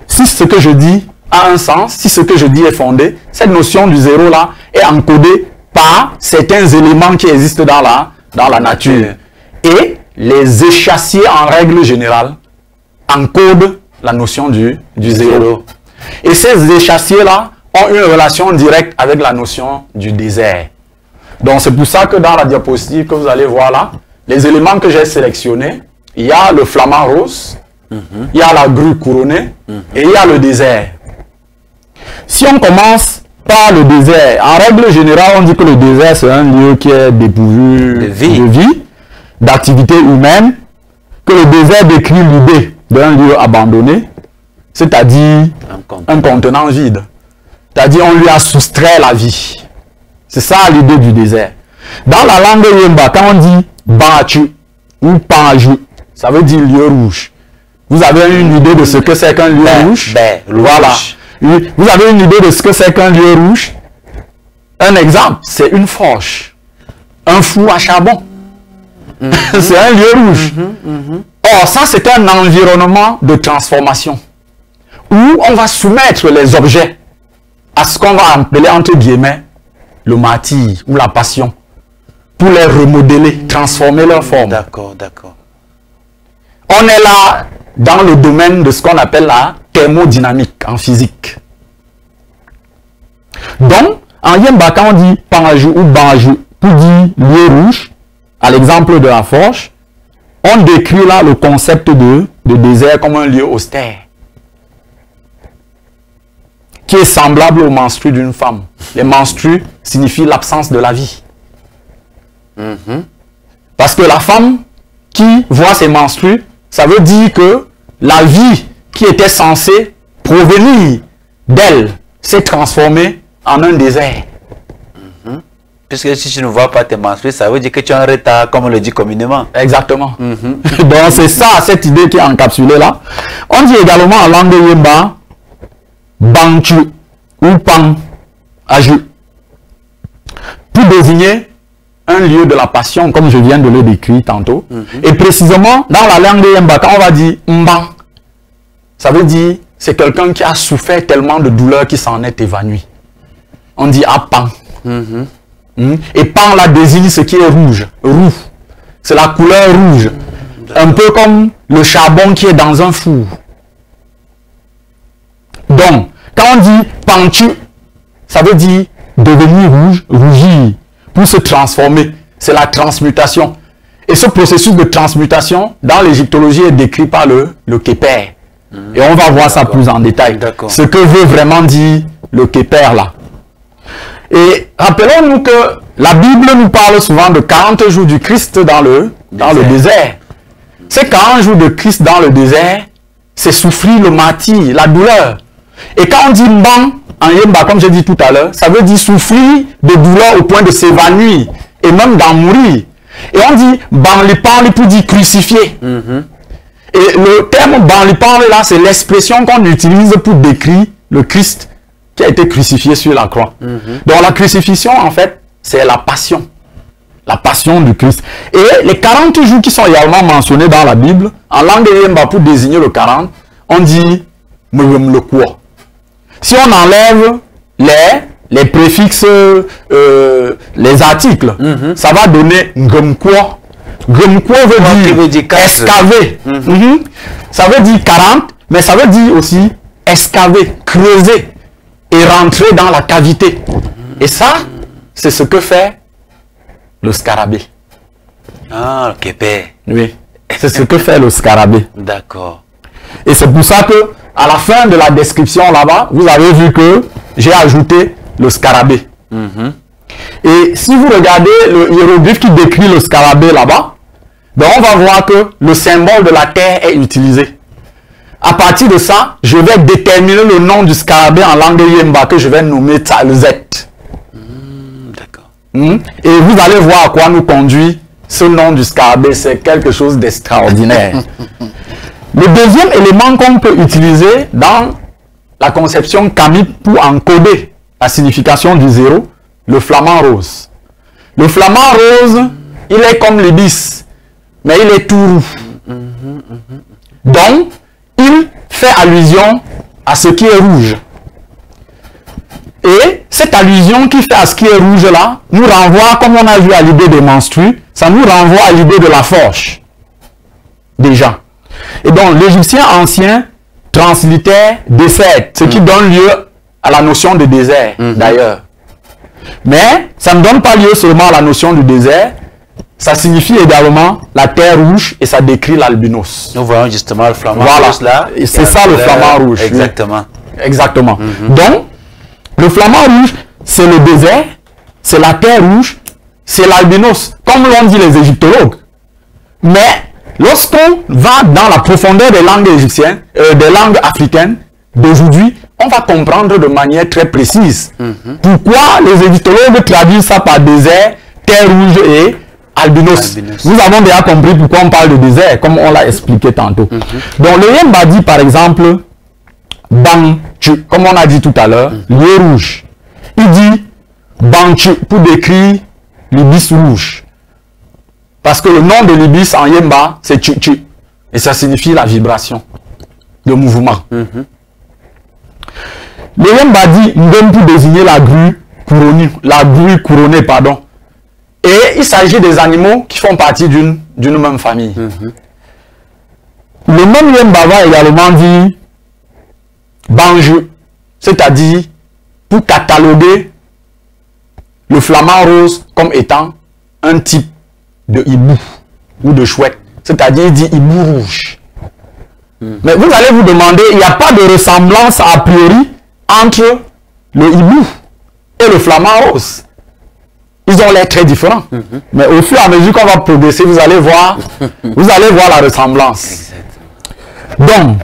si ce que je dis a un sens, si ce que je dis est fondé, cette notion du zéro là est encodée par certains éléments qui existent dans la nature. Et les échassiers en règle générale encodent la notion du zéro. Et ces échassiers là ont une relation directe avec la notion du désert. Donc c'est pour ça que dans la diapositive que vous allez voir là, les éléments que j'ai sélectionnés, il y a le flamant rose, il y a la grue couronnée et il y a le désert. Si on commence par le désert, en règle générale, on dit que le désert c'est un lieu qui est dépourvu de vie, d'activité humaine, que le désert décrit l'idée d'un lieu abandonné, c'est-à-dire un contenant vide. C'est-à-dire on lui a soustrait la vie. C'est ça l'idée du désert. Dans la langue Yemba, quand on dit Bachu ou Panju, ça veut dire lieu rouge. Vous avez une idée de ce que c'est qu'un lieu rouge? Voilà. Vous avez une idée de ce que c'est qu'un lieu rouge? Un exemple, c'est une forge. Un four à charbon. C'est un lieu rouge. Or, ça, c'est un environnement de transformation où on va soumettre les objets à ce qu'on va appeler, entre guillemets, le martyre ou la passion, pour les remodeler, transformer leur forme. D'accord, d'accord. On est là dans le domaine de ce qu'on appelle la thermodynamique en physique. Donc, en Yemba, quand on dit Panjou ou Banjou pour dire lieu rouge, à l'exemple de la forge, on décrit là le concept de de désert comme un lieu austère, qui est semblable aux menstrues d'une femme. Les menstrues signifient l'absence de la vie. Parce que la femme qui voit ses menstrues, ça veut dire que la vie qui était censée provenir d'elle s'est transformée en un désert. Puisque si tu ne vois pas tes menstrues, ça veut dire que tu es en retard, comme on le dit communément. Exactement. Donc c'est ça, cette idée qui est encapsulée là. On dit également en langue yemba, bantu ou pan, aju, pour désigner un lieu de la passion, comme je viens de le décrire tantôt. Et précisément, dans la langue yemba, quand on va dire mban, ça veut dire c'est quelqu'un qui a souffert tellement de douleur qu'il s'en est évanoui. On dit apan. Et pan là désigne ce qui est rouge, roux. C'est la couleur rouge. Un peu comme le charbon qui est dans un four. Donc, quand on dit pantu, ça veut dire devenir rouge, rougir, pour se transformer. C'est la transmutation. Et ce processus de transmutation, dans l'égyptologie, est décrit par le Képer. Et on va voir ça plus en détail. Ce que veut vraiment dire le Képer là. Et rappelons-nous que la Bible nous parle souvent de 40 jours du Christ dans le désert. Ces 40 jours de Christ dans le désert, c'est souffrir le martyre, la douleur. Et quand on dit mban, en yemba, comme j'ai dit tout à l'heure, ça veut dire souffrir de douleur au point de s'évanouir et même d'en mourir. Et on dit banlipan pour dire crucifié. Et le terme banlipan là, c'est l'expression qu'on utilise pour décrire le Christ qui a été crucifié sur la croix. Donc la crucifixion, en fait, c'est la passion. La passion du Christ. Et les 40 jours qui sont également mentionnés dans la Bible, en langue yemba pour désigner le 40, on dit le quoi. Si on enlève les préfixes, les articles, ça va donner ngumkwa. Ngumkwa veut dire excaver. Ça veut dire 40, mais ça veut dire aussi excaver, creuser et rentrer dans la cavité. Et ça, c'est ce que fait le scarabée. Ah, le Képer. Oui, c'est ce que fait le scarabée. D'accord. Et c'est pour ça que, à la fin de la description là-bas, vous avez vu que j'ai ajouté le scarabée. Et si vous regardez le hiéroglyphe qui décrit le scarabée là-bas, ben on va voir que le symbole de la terre est utilisé. À partir de ça, je vais déterminer le nom du scarabée en langue yemba que je vais nommer Tsalzet. D'accord. Et vous allez voir à quoi nous conduit ce nom du scarabée. C'est quelque chose d'extraordinaire. Le deuxième élément qu'on peut utiliser dans la conception kamique pour encoder la signification du zéro, le flamant rose. Le flamant rose, il est comme l'ibis, mais il est tout roux. Donc, il fait allusion à ce qui est rouge. Et cette allusion qui fait à ce qui est rouge là, nous renvoie, comme on a vu à l'idée des menstrues, ça nous renvoie à l'idée de la forge. Déjà. Et donc, l'Égyptien ancien translitère désert, ce qui donne lieu à la notion de désert, d'ailleurs. Mais, ça ne donne pas lieu seulement à la notion du désert, ça signifie également la terre rouge et ça décrit l'albinos. Nous voyons justement le flamant rouge là. C'est ça le flamant rouge. Exactement. Oui. Exactement. Donc, le flamant rouge, c'est le désert, c'est la terre rouge, c'est l'albinos, comme l'ont dit les égyptologues. Mais, lorsqu'on va dans la profondeur des langues égyptiennes, des langues africaines d'aujourd'hui, on va comprendre de manière très précise pourquoi les égyptologues traduisent ça par désert, terre rouge et albinos. Nous avons déjà compris pourquoi on parle de désert, comme on l'a expliqué tantôt. Donc le yemba dit par exemple, bantu, comme on a dit tout à l'heure, lieu rouge. Il dit bantu pour décrire l'ibis rouge. Parce que le nom de l'ibis en yemba, c'est tchu. Et ça signifie la vibration, le mouvement. Le yemba dit ngom pour désigner la grue couronnée, pardon. Et il s'agit des animaux qui font partie d'une même famille. Le même yemba va également dire banju, c'est-à-dire pour cataloguer le flamant rose comme étant un type de hibou ou de chouette, c'est-à-dire il dit hibou rouge. Mais vous allez vous demander, il n'y a pas de ressemblance a priori entre le hibou et le flamant rose. Ils ont l'air très différents. Mais au fur et à mesure qu'on va progresser, vous allez voir la ressemblance. Donc,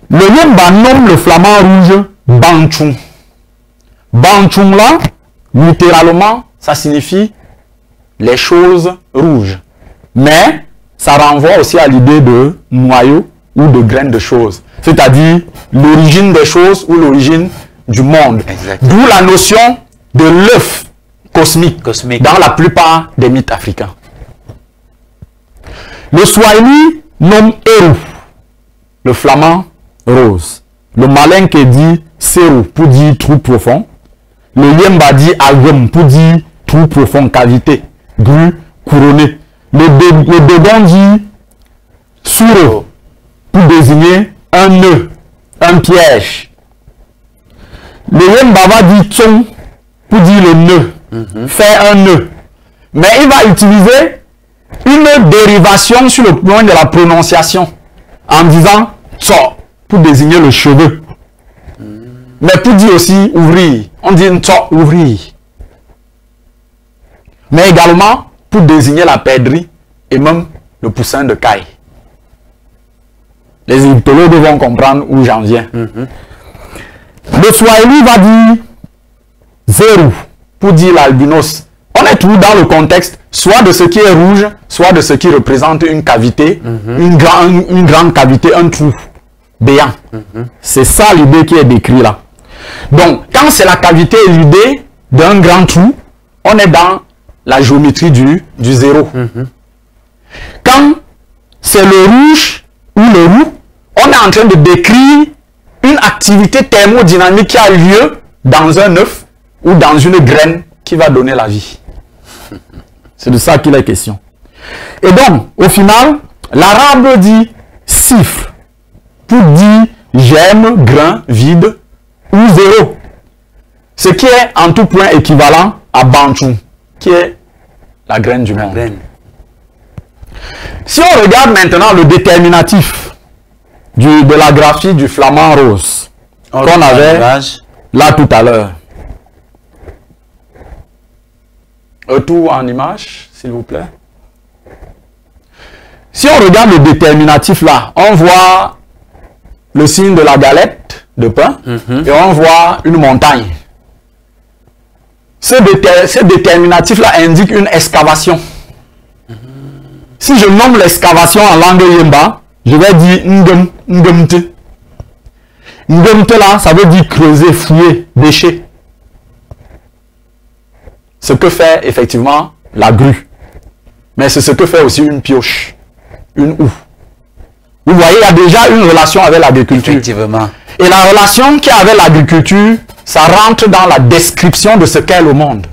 le Yemba nomme le flamant rouge Banchung. Banchung là, littéralement, ça signifie les choses rouges. Mais ça renvoie aussi à l'idée de noyau ou de graines de choses. C'est-à-dire l'origine des choses ou l'origine du monde. D'où la notion de l'œuf cosmique dans la plupart des mythes africains. Le Swahili nomme Eru, le flamant rose. Le Malinke dit Seru pour dire trou profond. Le Yemba dit Agum pour dire trou profond, cavité, grue, couronné. Le Dogon dit Suro pour désigner un nœud, un piège. Le Yembaba dit Tsong pour dire le nœud, faire un nœud. Mais il va utiliser une dérivation sur le point de la prononciation en disant Tso pour désigner le cheveu. Mais pour dire aussi ouvrir, on dit Tso ouvrir. Mais également pour désigner la perdrix et même le poussin de caille. Les égyptologues vont comprendre où j'en viens. Le Swahili va dire Zeru pour dire l'albinos. On est toujours dans le contexte soit de ce qui est rouge, soit de ce qui représente une cavité, une grande cavité, un trou béant. C'est ça l'idée qui est décrite là. Donc, quand c'est la cavité et l'idée d'un grand trou, on est dans la géométrie du zéro. Quand c'est le rouge ou le roux, on est en train de décrire une activité thermodynamique qui a lieu dans un œuf ou dans une graine qui va donner la vie. C'est de ça qu'il est question. Et donc, au final, l'arabe dit sifre pour dire germe, grain, vide ou zéro. Ce qui est en tout point équivalent à Banchung, qui est la graine du monde. Si on regarde maintenant le déterminatif de la graphie du flamant rose qu'on avait là tout à l'heure. Tout en image, s'il vous plaît. Si on regarde le déterminatif là, on voit le signe de la galette de pain et on voit une montagne. Ce déterminatif là indique une excavation. Si je nomme l'excavation en langue Yemba, je vais dire Ngemte. Ngemte là, ça veut dire creuser, fouiller, bêcher. Ce que fait effectivement la grue. Mais c'est ce que fait aussi une pioche, une houe. Vous voyez, il y a déjà une relation avec l'agriculture. Effectivement. Et la relation qu'il y a avec l'agriculture, ça rentre dans la description de ce qu'est le monde.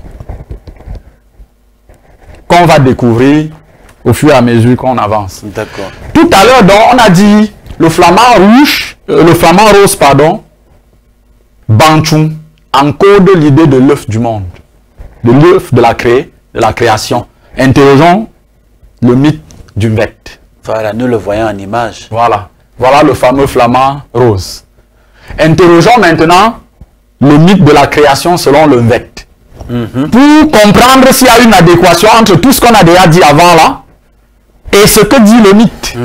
Qu'on va découvrir au fur et à mesure qu'on avance. D'accord. Tout à l'heure, donc, on a dit le flamant rouge, le flamant rose, pardon, Banchung, encode l'idée de l'œuf du monde, de l'œuf de la création. Interrogeons le mythe du Mvet. Voilà, nous le voyons en image. Voilà. Voilà le fameux flamant rose. Interrogeons maintenant le mythe de la création selon le Mvet. Pour comprendre s'il y a une adéquation entre tout ce qu'on a déjà dit avant là et ce que dit le mythe.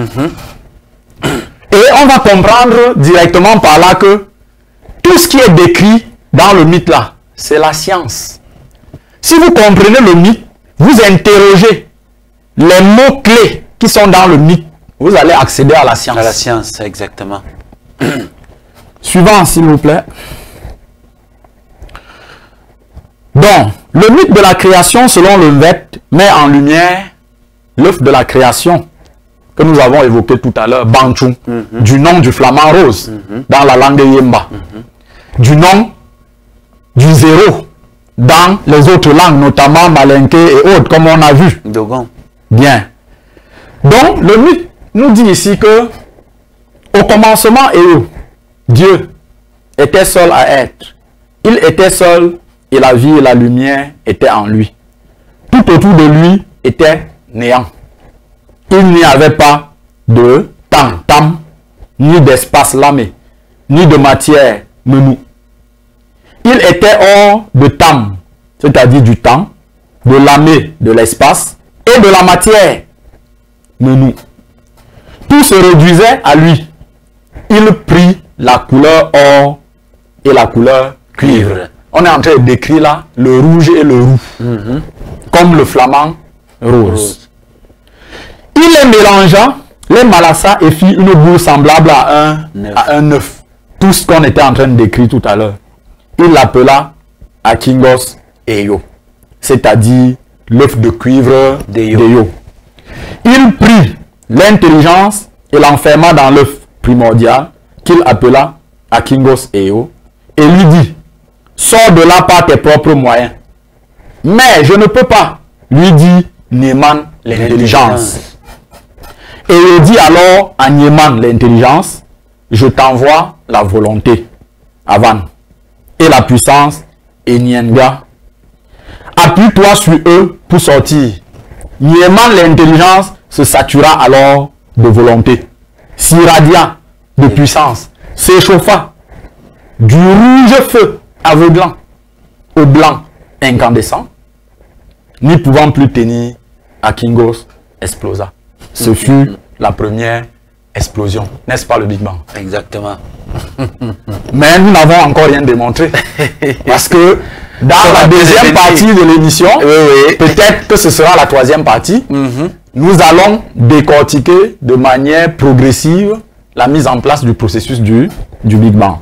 Et on va comprendre directement par là que tout ce qui est décrit dans le mythe là, c'est la science. Si vous comprenez le mythe, vous interrogez les mots-clés qui sont dans le mythe, vous allez accéder à la science. À la science, exactement. Suivant, s'il vous plaît. Donc, le mythe de la création, selon le Mvet, met en lumière l'œuf de la création que nous avons évoqué tout à l'heure, Banchung, du nom du flamant rose, dans la langue Yemba, du nom du zéro, dans les autres langues, notamment Malinke et autres, comme on a vu. Dogon. Bien. Donc, le mythe nous dit ici que, au commencement, Dieu était seul à être. Il était seul et la vie et la lumière étaient en lui. Tout autour de lui était néant. Il n'y avait pas de temps. Tam ni d'espace lamé, ni de matière menue. Il était hors de temps, c'est-à-dire du temps, de lamé, de l'espace, et de la matière menue. Tout se réduisait à lui. Il prit la couleur or et la couleur cuivre. On est en train de décrire là le rouge et le roux, comme le flamant rose. Il les mélangea, les malassa et fit une boule semblable à un œuf. Tout ce qu'on était en train de décrire tout à l'heure. Il l'appela Akingos Eyo, c'est-à-dire l'œuf de cuivre d'Eyo. Il prit l'intelligence et l'enferma dans l'œuf primordial qu'il appela Akingos Eyo et lui dit: sors de là par tes propres moyens. Mais je ne peux pas, lui dit Nieman l'intelligence. Et il dit alors à Nieman l'intelligence: je t'envoie la volonté, Avan, et la puissance, Enienga. Appuie-toi sur eux pour sortir. Nieman l'intelligence se satura alors de volonté, s'irradia de puissance, s'échauffa du rouge feu aveuglant au blanc incandescent, n'y pouvant plus tenir, Akingos explosa. Ce fut la première explosion, n'est-ce pas le Big Bang? Exactement. Mais nous n'avons encore rien démontré. Parce que dans la deuxième partie de l'émission, peut-être que ce sera la troisième partie, nous allons décortiquer de manière progressive la mise en place du processus du Big Bang.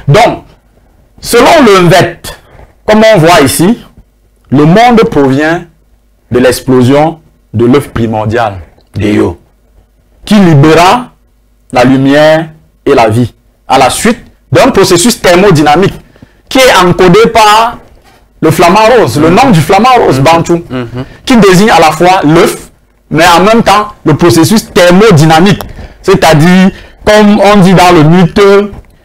Donc, selon le Nvet, comme on voit ici, le monde provient de l'explosion de l'œuf primordial d'Eyo, qui libéra la lumière et la vie, à la suite d'un processus thermodynamique qui est encodé par le flamant rose, le nom du flamant rose, Bantu, qui désigne à la fois l'œuf, mais en même temps le processus thermodynamique, c'est-à-dire, comme on dit dans le mythe,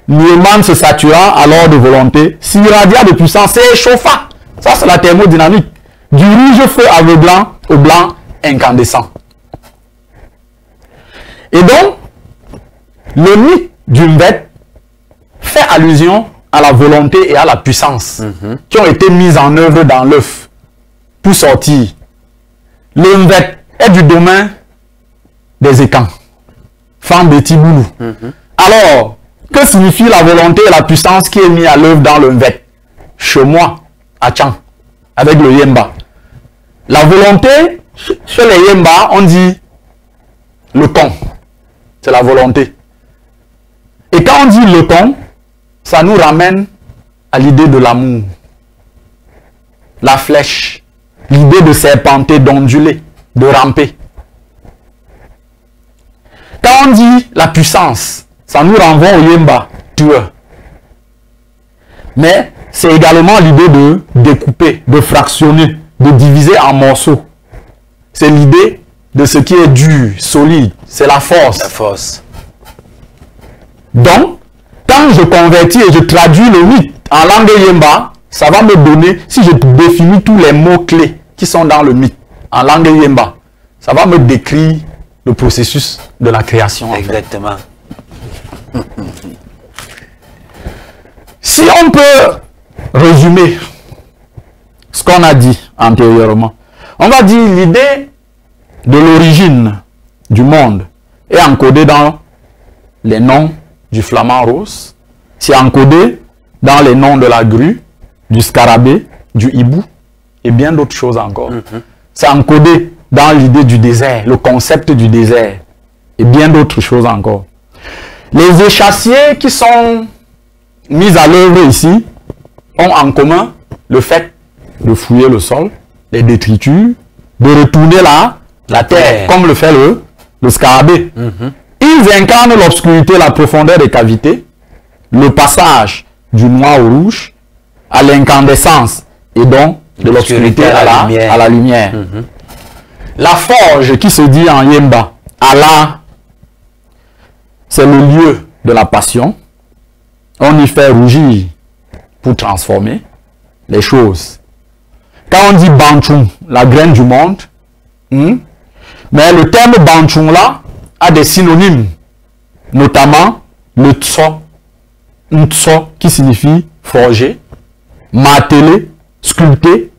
Nieman se satura alors de volonté, s'irradia de puissance, s'échauffa. Ça, c'est la thermodynamique. Du rouge feu aveuglant au blanc incandescent. Et donc, le mythe du Nvet fait allusion à la volonté et à la puissance qui ont été mises en œuvre dans l'œuf pour sortir. Le Nvet est du domaine des écans. Femme de Tiboulou. Alors, que signifie la volonté et la puissance qui est mise à l'œuvre dans le Nvet? Chez moi, à Tchang, avec le Yemba. La volonté, chez les Yemba, on dit le con. C'est la volonté. Et quand on dit le con, ça nous ramène à l'idée de l'amour. La flèche. L'idée de serpenter, d'onduler, de ramper. Quand on dit la puissance, ça nous renvoie au Yemba, tueur. Mais c'est également l'idée de découper, de fractionner, de diviser en morceaux. C'est l'idée de ce qui est dur, solide. C'est la force. La force. Donc, quand je convertis et je traduis le mythe en langue Yemba, ça va me donner, si je définis tous les mots-clés qui sont dans le mythe en langue Yemba, ça va me décrire le processus de la création. Exactement. Si on peut résumer ce qu'on a dit antérieurement, on va dire l'idée de l'origine du monde est encodée dans les noms du flamant rose, c'est encodé dans les noms de la grue, du scarabée, du hibou et bien d'autres choses encore. C'est encodé dans l'idée du désert, le concept du désert et bien d'autres choses encore. Les échassiers qui sont mis à l'œuvre ici ont en commun le fait de fouiller le sol, les détritus, de retourner la terre, comme le fait le scarabée. Ils incarnent l'obscurité, la profondeur des cavités, le passage du noir au rouge, à l'incandescence et donc de l'obscurité à la lumière. La forge qui se dit en Yemba, Allah, c'est le lieu de la passion. On y fait rougir pour transformer les choses. Quand on dit Banchung, la graine du monde, mais le terme Banchung là a des synonymes notamment le tso, ntso qui signifie forger, marteler, sculpter,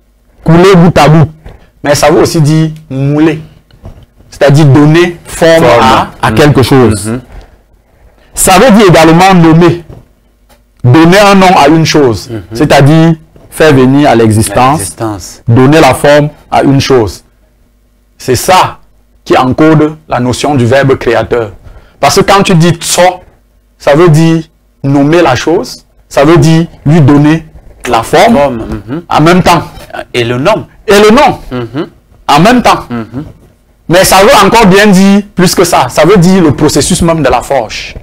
couler bout à bout. Mais ça veut aussi dire mouler, c'est-à-dire donner forme à quelque chose. Ça veut dire également nommer, donner un nom à une chose, c'est-à-dire faire venir à l'existence, donner la forme à une chose. C'est ça qui encode la notion du verbe créateur. Parce que quand tu dis tso, ça veut dire nommer la chose, ça veut dire lui donner la forme en même temps. Et le nom. Et le nom en même temps. Mais ça veut encore bien dire plus que ça. Ça veut dire le processus même de la forge.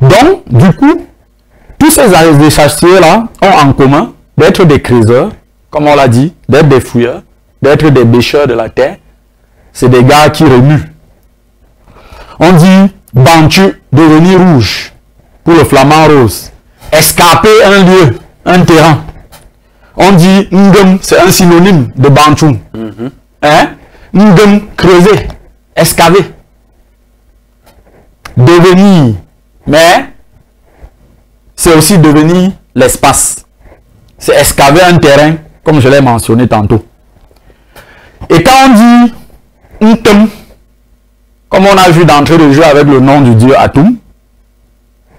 Donc, du coup, tous ces chasseurs-là ont en commun d'être des creuseurs, comme on l'a dit, d'être des fouilleurs, d'être des bêcheurs de la terre. C'est des gars qui remuent. On dit bantu, devenir rouge, pour le flamand rose. Escaper un lieu, un terrain. On dit ngem, c'est un synonyme de bantu. Hein? Ngem, creuser, excaver. Devenir, mais c'est aussi devenir l'espace. C'est excaver un terrain, comme je l'ai mentionné tantôt. Et quand on dit Ntum, comme on a vu d'entrée de jeu avec le nom du dieu Atum,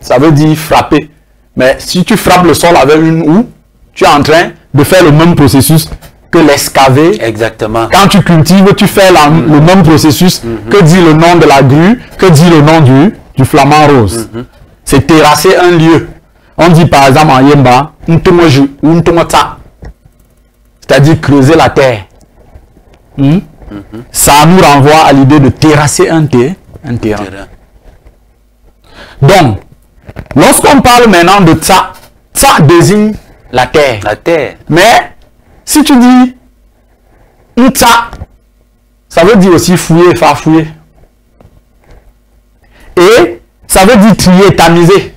ça veut dire frapper. Mais si tu frappes le sol avec une houe, tu es en train de faire le même processus que l'excaver. Exactement. Quand tu cultives, tu fais le même processus que dit le nom de la grue, que dit le nom du flamand rose. C'est terrasser un lieu. On dit par exemple en Yemba, c'est-à-dire creuser la terre. Ça nous renvoie à l'idée de terrasser un terrain. Donc, lorsqu'on parle maintenant de tsa, tsa désigne la terre. La terre. Mais, si tu dis tsa, ça veut dire aussi fouiller, farfouiller. Et ça veut dire trier, tamiser.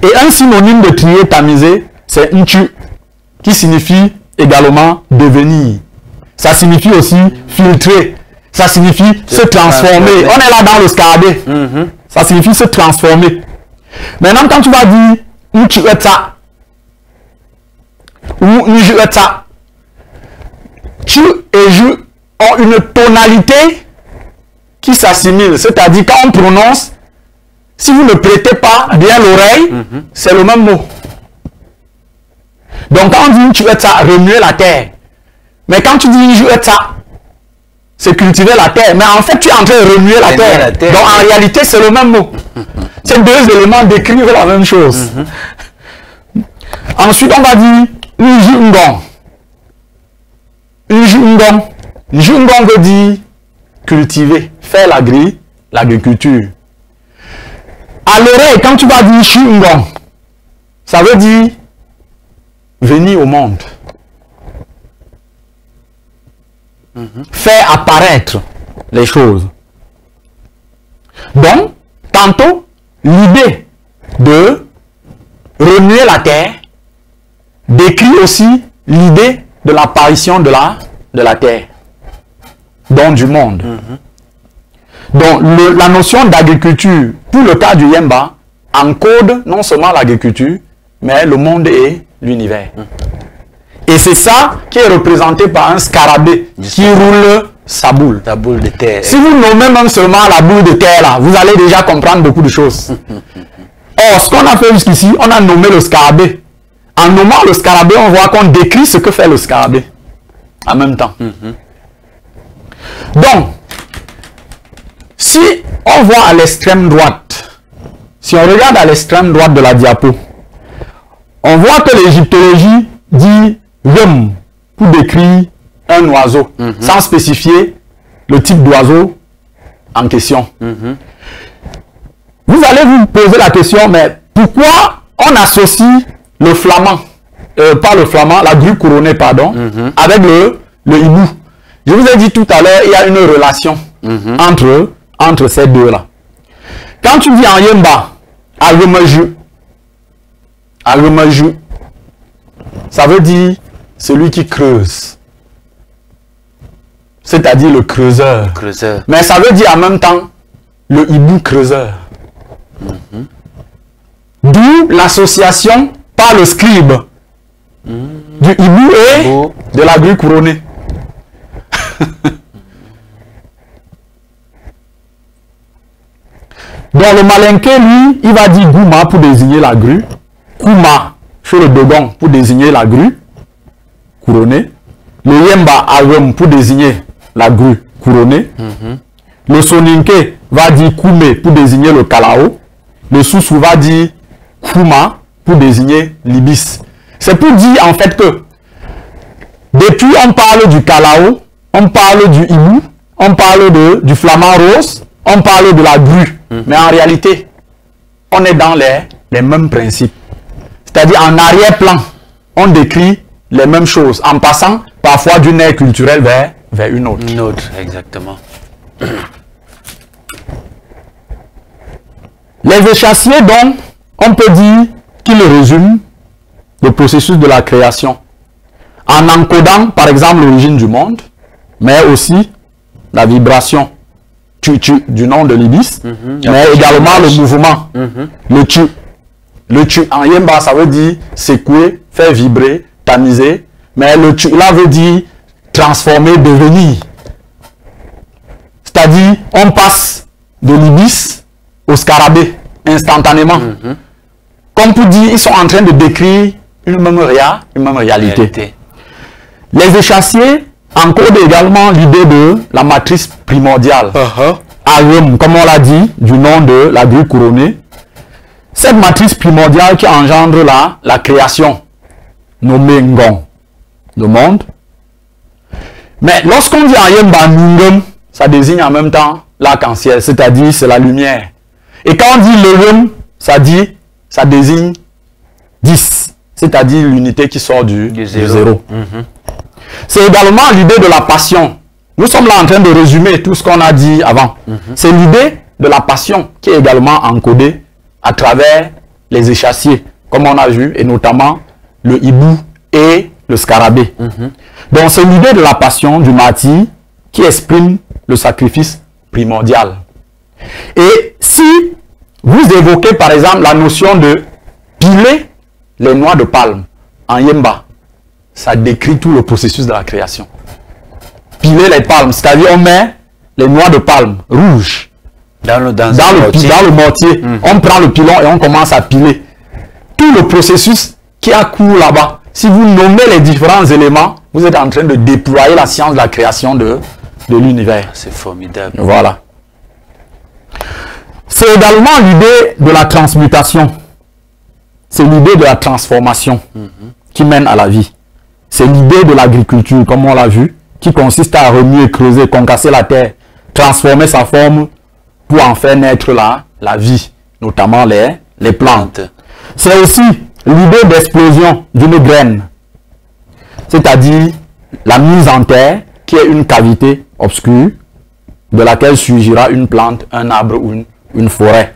Et un synonyme de trier, tamiser, c'est ntu, qui signifie également devenir. Ça signifie aussi filtrer. Ça signifie se transformer. On est là dans le scarabée. Ça signifie se transformer. Maintenant, quand tu vas dire ntueta ou njueta, tu et je ont une tonalité qui s'assimile. C'est-à-dire, quand on prononce, si vous ne prêtez pas bien l'oreille, c'est le même mot. Donc, quand on dit ntueta, remuer la terre. Mais quand tu dis njueta, c'est cultiver la terre. Mais en fait, tu es en train de remuer la terre. Donc, en réalité, c'est le même mot. Ces deux éléments décrivent la même chose. Ensuite, on va dire njungong. Njungong. Njungong veut dire cultiver, faire l'agriculture. À l'oreille, quand tu vas dire shungong, ça veut dire venir au monde. Faire apparaître les choses. Donc, tantôt, l'idée de remuer la terre décrit aussi l'idée de l'apparition de la terre, donc du monde. Donc, la notion d'agriculture, pour le cas du Yemba, encode non seulement l'agriculture, mais le monde et l'univers. Et c'est ça qui est représenté par un scarabée qui roule sa boule. La boule de terre. Si vous nommez même seulement la boule de terre, là, vous allez déjà comprendre beaucoup de choses. Or, ce qu'on a fait jusqu'ici, on a nommé le scarabée. En nommant le scarabée, on voit qu'on décrit ce que fait le scarabée. En même temps. Donc, si on voit à l'extrême droite, si on regarde à l'extrême droite de la diapo, on voit que l'égyptologie dit Rem pour décrire un oiseau, sans spécifier le type d'oiseau en question. Vous allez vous poser la question, mais pourquoi on associe le flamand, pas le flamand, la grue couronnée, pardon, avec le hibou? Je vous ai dit tout à l'heure, il y a une relation entre ces deux-là. Quand tu dis en Yemba, Agumaju, ça veut dire celui qui creuse. c'est-à-dire le creuseur. Creuseur. Mais ça veut dire en même temps le hibou creuseur. D'où l'association par le scribe du hibou et de la grue couronnée. Donc le malinqué, lui, il va dire Gouma pour désigner la grue, Kouma sur le dogon pour désigner la grue couronnée, le Yemba Arem pour désigner la grue couronnée, le Soninke va dire Koumé pour désigner le Kalao, le Soussou va dire Kouma pour désigner l'Ibis. C'est pour dire en fait que depuis on parle du Kalao, on parle du Hibou, on parle du flamand rose, on parle de la grue. Mais en réalité, on est dans les mêmes principes. C'est-à-dire en arrière-plan, on décrit les mêmes choses en passant parfois d'une ère culturelle vers une autre. Une autre, exactement. Les échassiers, donc, on peut dire qu'ils résument le processus de la création en encodant, par exemple, l'origine du monde, mais aussi la vibration du nom de l'ibis, mais également le mouvement, le tu en yemba, ça veut dire secouer, faire vibrer, tamiser, mais le tu là veut dire transformer, devenir. C'est-à-dire, on passe de l'ibis au scarabée instantanément. Comme pour dire, ils sont en train de décrire une même réalité. Les échassiers encodent également l'idée de la matrice primordiale. Arium, comme on l'a dit, du nom de la grue couronnée. Cette matrice primordiale qui engendre la création, nommée Ngon, le monde. Mais lorsqu'on dit Ayemba Nungum, ça désigne en même temps l'arc-en-ciel, c'est-à-dire c'est la lumière. Et quand on dit Leum, ça désigne 10, c'est-à-dire l'unité qui sort du zéro. C'est également l'idée de la passion. Nous sommes là en train de résumer tout ce qu'on a dit avant. C'est l'idée de la passion qui est également encodée à travers les échassiers, comme on a vu, et notamment le hibou et le scarabée. Donc c'est l'idée de la passion du martyr qui exprime le sacrifice primordial. Et si vous évoquez par exemple la notion de piler les noix de palme en yemba, ça décrit tout le processus de la création. Piler les palmes, c'est-à-dire on met les noix de palme rouges dans le mortier. On prend le pilon et on commence à piler. Tout le processus qui a cours là-bas. Si vous nommez les différents éléments, vous êtes en train de déployer la science de la création de l'univers. C'est formidable. Voilà. C'est également l'idée de la transmutation. C'est l'idée de la transformation qui mène à la vie. C'est l'idée de l'agriculture, comme on l'a vu, qui consiste à remuer, creuser, concasser la terre, transformer sa forme pour en faire naître la vie, notamment les plantes. C'est aussi l'idée d'explosion d'une graine, c'est-à-dire la mise en terre qui est une cavité obscure de laquelle surgira une plante, un arbre ou une forêt.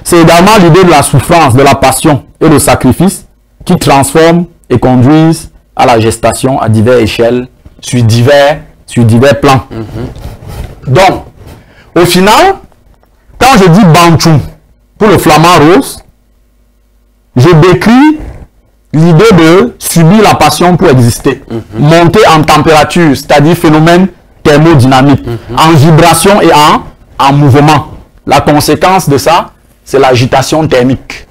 C'est également l'idée de la souffrance, de la passion et du sacrifice qui transforment et conduisent à la gestation à diverses échelles, sur divers plans. Donc, au final, quand je dis Bantou pour le flamand rose, je décris l'idée de subir la passion pour exister, monter en température, c'est-à-dire phénomène thermodynamique, en vibration et en mouvement. La conséquence de ça, c'est l'agitation thermique.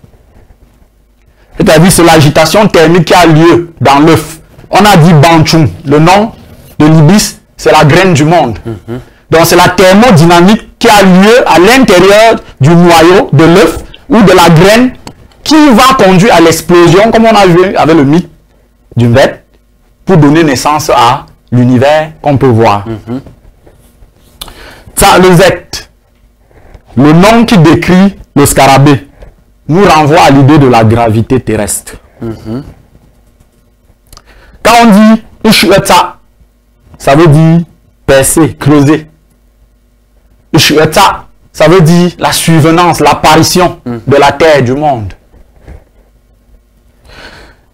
C'est-à-dire c'est l'agitation thermique qui a lieu dans l'œuf. On a dit Bantou, le nom de l'ibis, c'est la graine du monde. Donc c'est la thermodynamique qui a lieu à l'intérieur du noyau de l'œuf ou de la graine qui va conduire à l'explosion, comme on a vu avec le mythe du Vêt, pour donner naissance à l'univers qu'on peut voir. Ça, le Z, le nom qui décrit le scarabée, nous renvoie à l'idée de la gravité terrestre. Quand on dit Ishueta, ça veut dire percer, creuser. Ishueta, ça veut dire la survenance, l'apparition de la terre, du monde.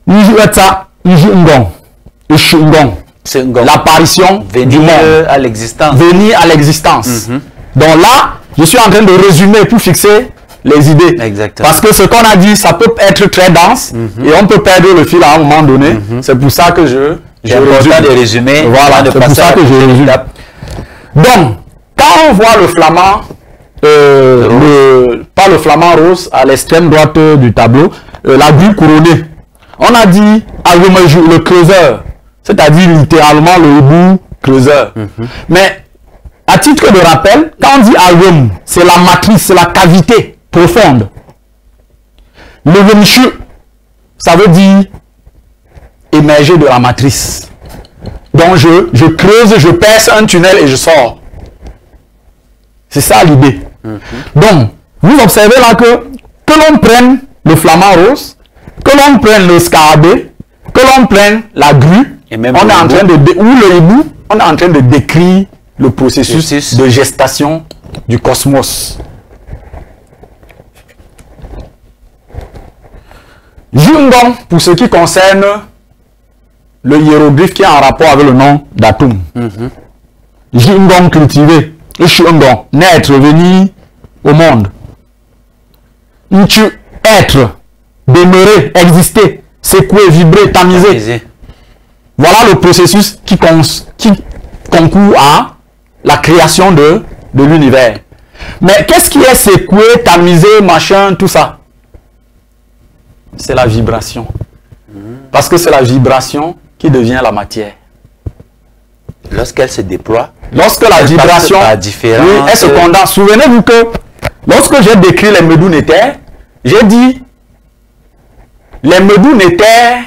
Ishueta, Ishungong, l'apparition du monde. À l'existence. Venir à l'existence. Donc là, je suis en train de résumer pour fixer les idées. Exactement. Parce que ce qu'on a dit, ça peut être très dense et on peut perdre le fil à un moment donné. C'est pour ça que je résume. De résumer. Voilà, c'est pour ça que je résume. Donc, quand on voit le flamand, pas le flamand rose, à l'extrême droite du tableau, la grue couronnée, on a dit le creuseur, c'est-à-dire littéralement le hibou creuseur. Mais à titre de rappel, quand on dit Alwem, c'est la matrice, c'est la cavité profonde. Le Wemchu, ça veut dire émerger de la matrice. Donc je creuse, je perce un tunnel et je sors. C'est ça l'idée. Donc, vous observez là que l'on prenne le flamand rose, que l'on prenne le scarabée, que l'on prenne la grue, et même on est en train ou le hibou, on est en train de décrire le processus de gestation du cosmos. Jungong, pour ce qui concerne le hiéroglyphe qui est en rapport avec le nom d'Atum. Jungong cultivé, Jungong, naître, venir au monde. Nchu, être, demeurer, exister, secouer, vibrer, tamiser. Voilà le processus qui concourt à la création de l'univers. Mais qu'est-ce qui est secoué, tamisé, machin, tout ça? C'est la vibration. Parce que c'est la vibration qui devient la matière. Lorsqu'elle se déploie, lorsque la vibration, elle se condense. Souvenez-vous que lorsque j'ai décrit les Medou Néter, j'ai dit les Medou Néter,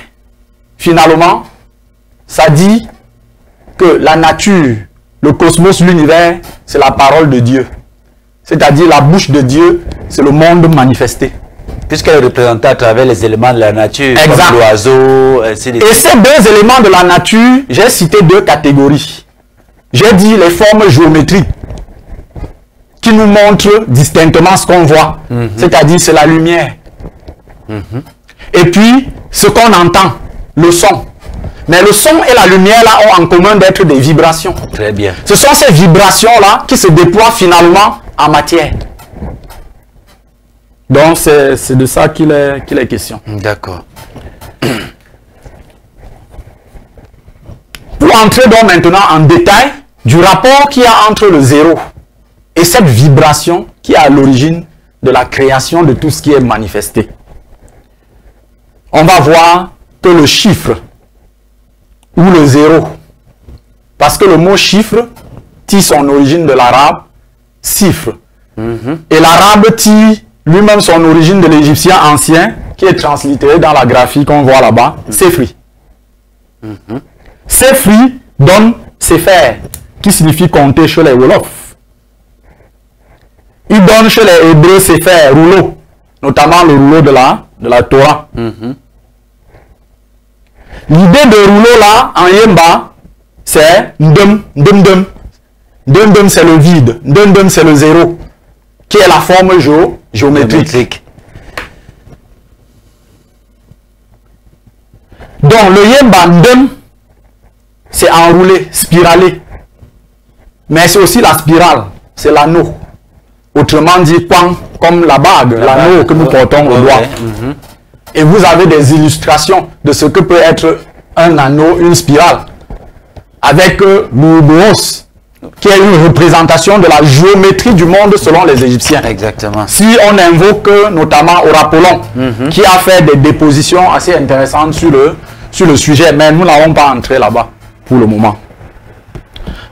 finalement, ça dit que la nature, le cosmos, l'univers, c'est la parole de Dieu. C'est-à-dire la bouche de Dieu, c'est le monde manifesté. Puisqu'elle est représentée à travers les éléments de la nature, exact, comme l'oiseau, et ces deux éléments de la nature, j'ai cité deux catégories. J'ai dit les formes géométriques qui nous montrent distinctement ce qu'on voit. C'est-à-dire c'est la lumière. Et puis, ce qu'on entend, le son. Mais le son et la lumière là ont en commun d'être des vibrations. Très bien. Ce sont ces vibrations-là qui se déploient finalement en matière. Donc, c'est de ça qu'il est question. D'accord. Pour entrer donc maintenant en détail du rapport qu'il y a entre le zéro et cette vibration qui est à l'origine de la création de tout ce qui est manifesté. On va voir que le chiffre ou le zéro, parce que le mot chiffre tire son origine de l'arabe cifre. Et l'arabe tire lui-même son origine de l'égyptien ancien qui est translittéré dans la graphie qu'on voit là-bas, Sefri. Sefri donne Sefer, qui signifie compter chez les Wolofs. Il donne chez les Hébreux Sefer, rouleau, notamment le rouleau de la Torah. L'idée de rouleau là, en Yemba, c'est Ndum, Ndum, Ndum. Ndum, Ndum, c'est le vide. Ndum, Ndum, c'est le zéro, qui est la forme géométrique. Donc, le Yemba, Ndum, c'est enroulé, spiralé. Mais c'est aussi la spirale, c'est l'anneau. Autrement dit, comme la bague, l'anneau que nous portons au doigt. Et vous avez des illustrations de ce que peut être un anneau, une spirale. Avec l'Ouboos, qui est une représentation de la géométrie du monde selon les Égyptiens. Exactement. Si on invoque notamment Orapollon, qui a fait des dépositions assez intéressantes sur le sujet, mais nous n'avons pas entré là-bas pour le moment.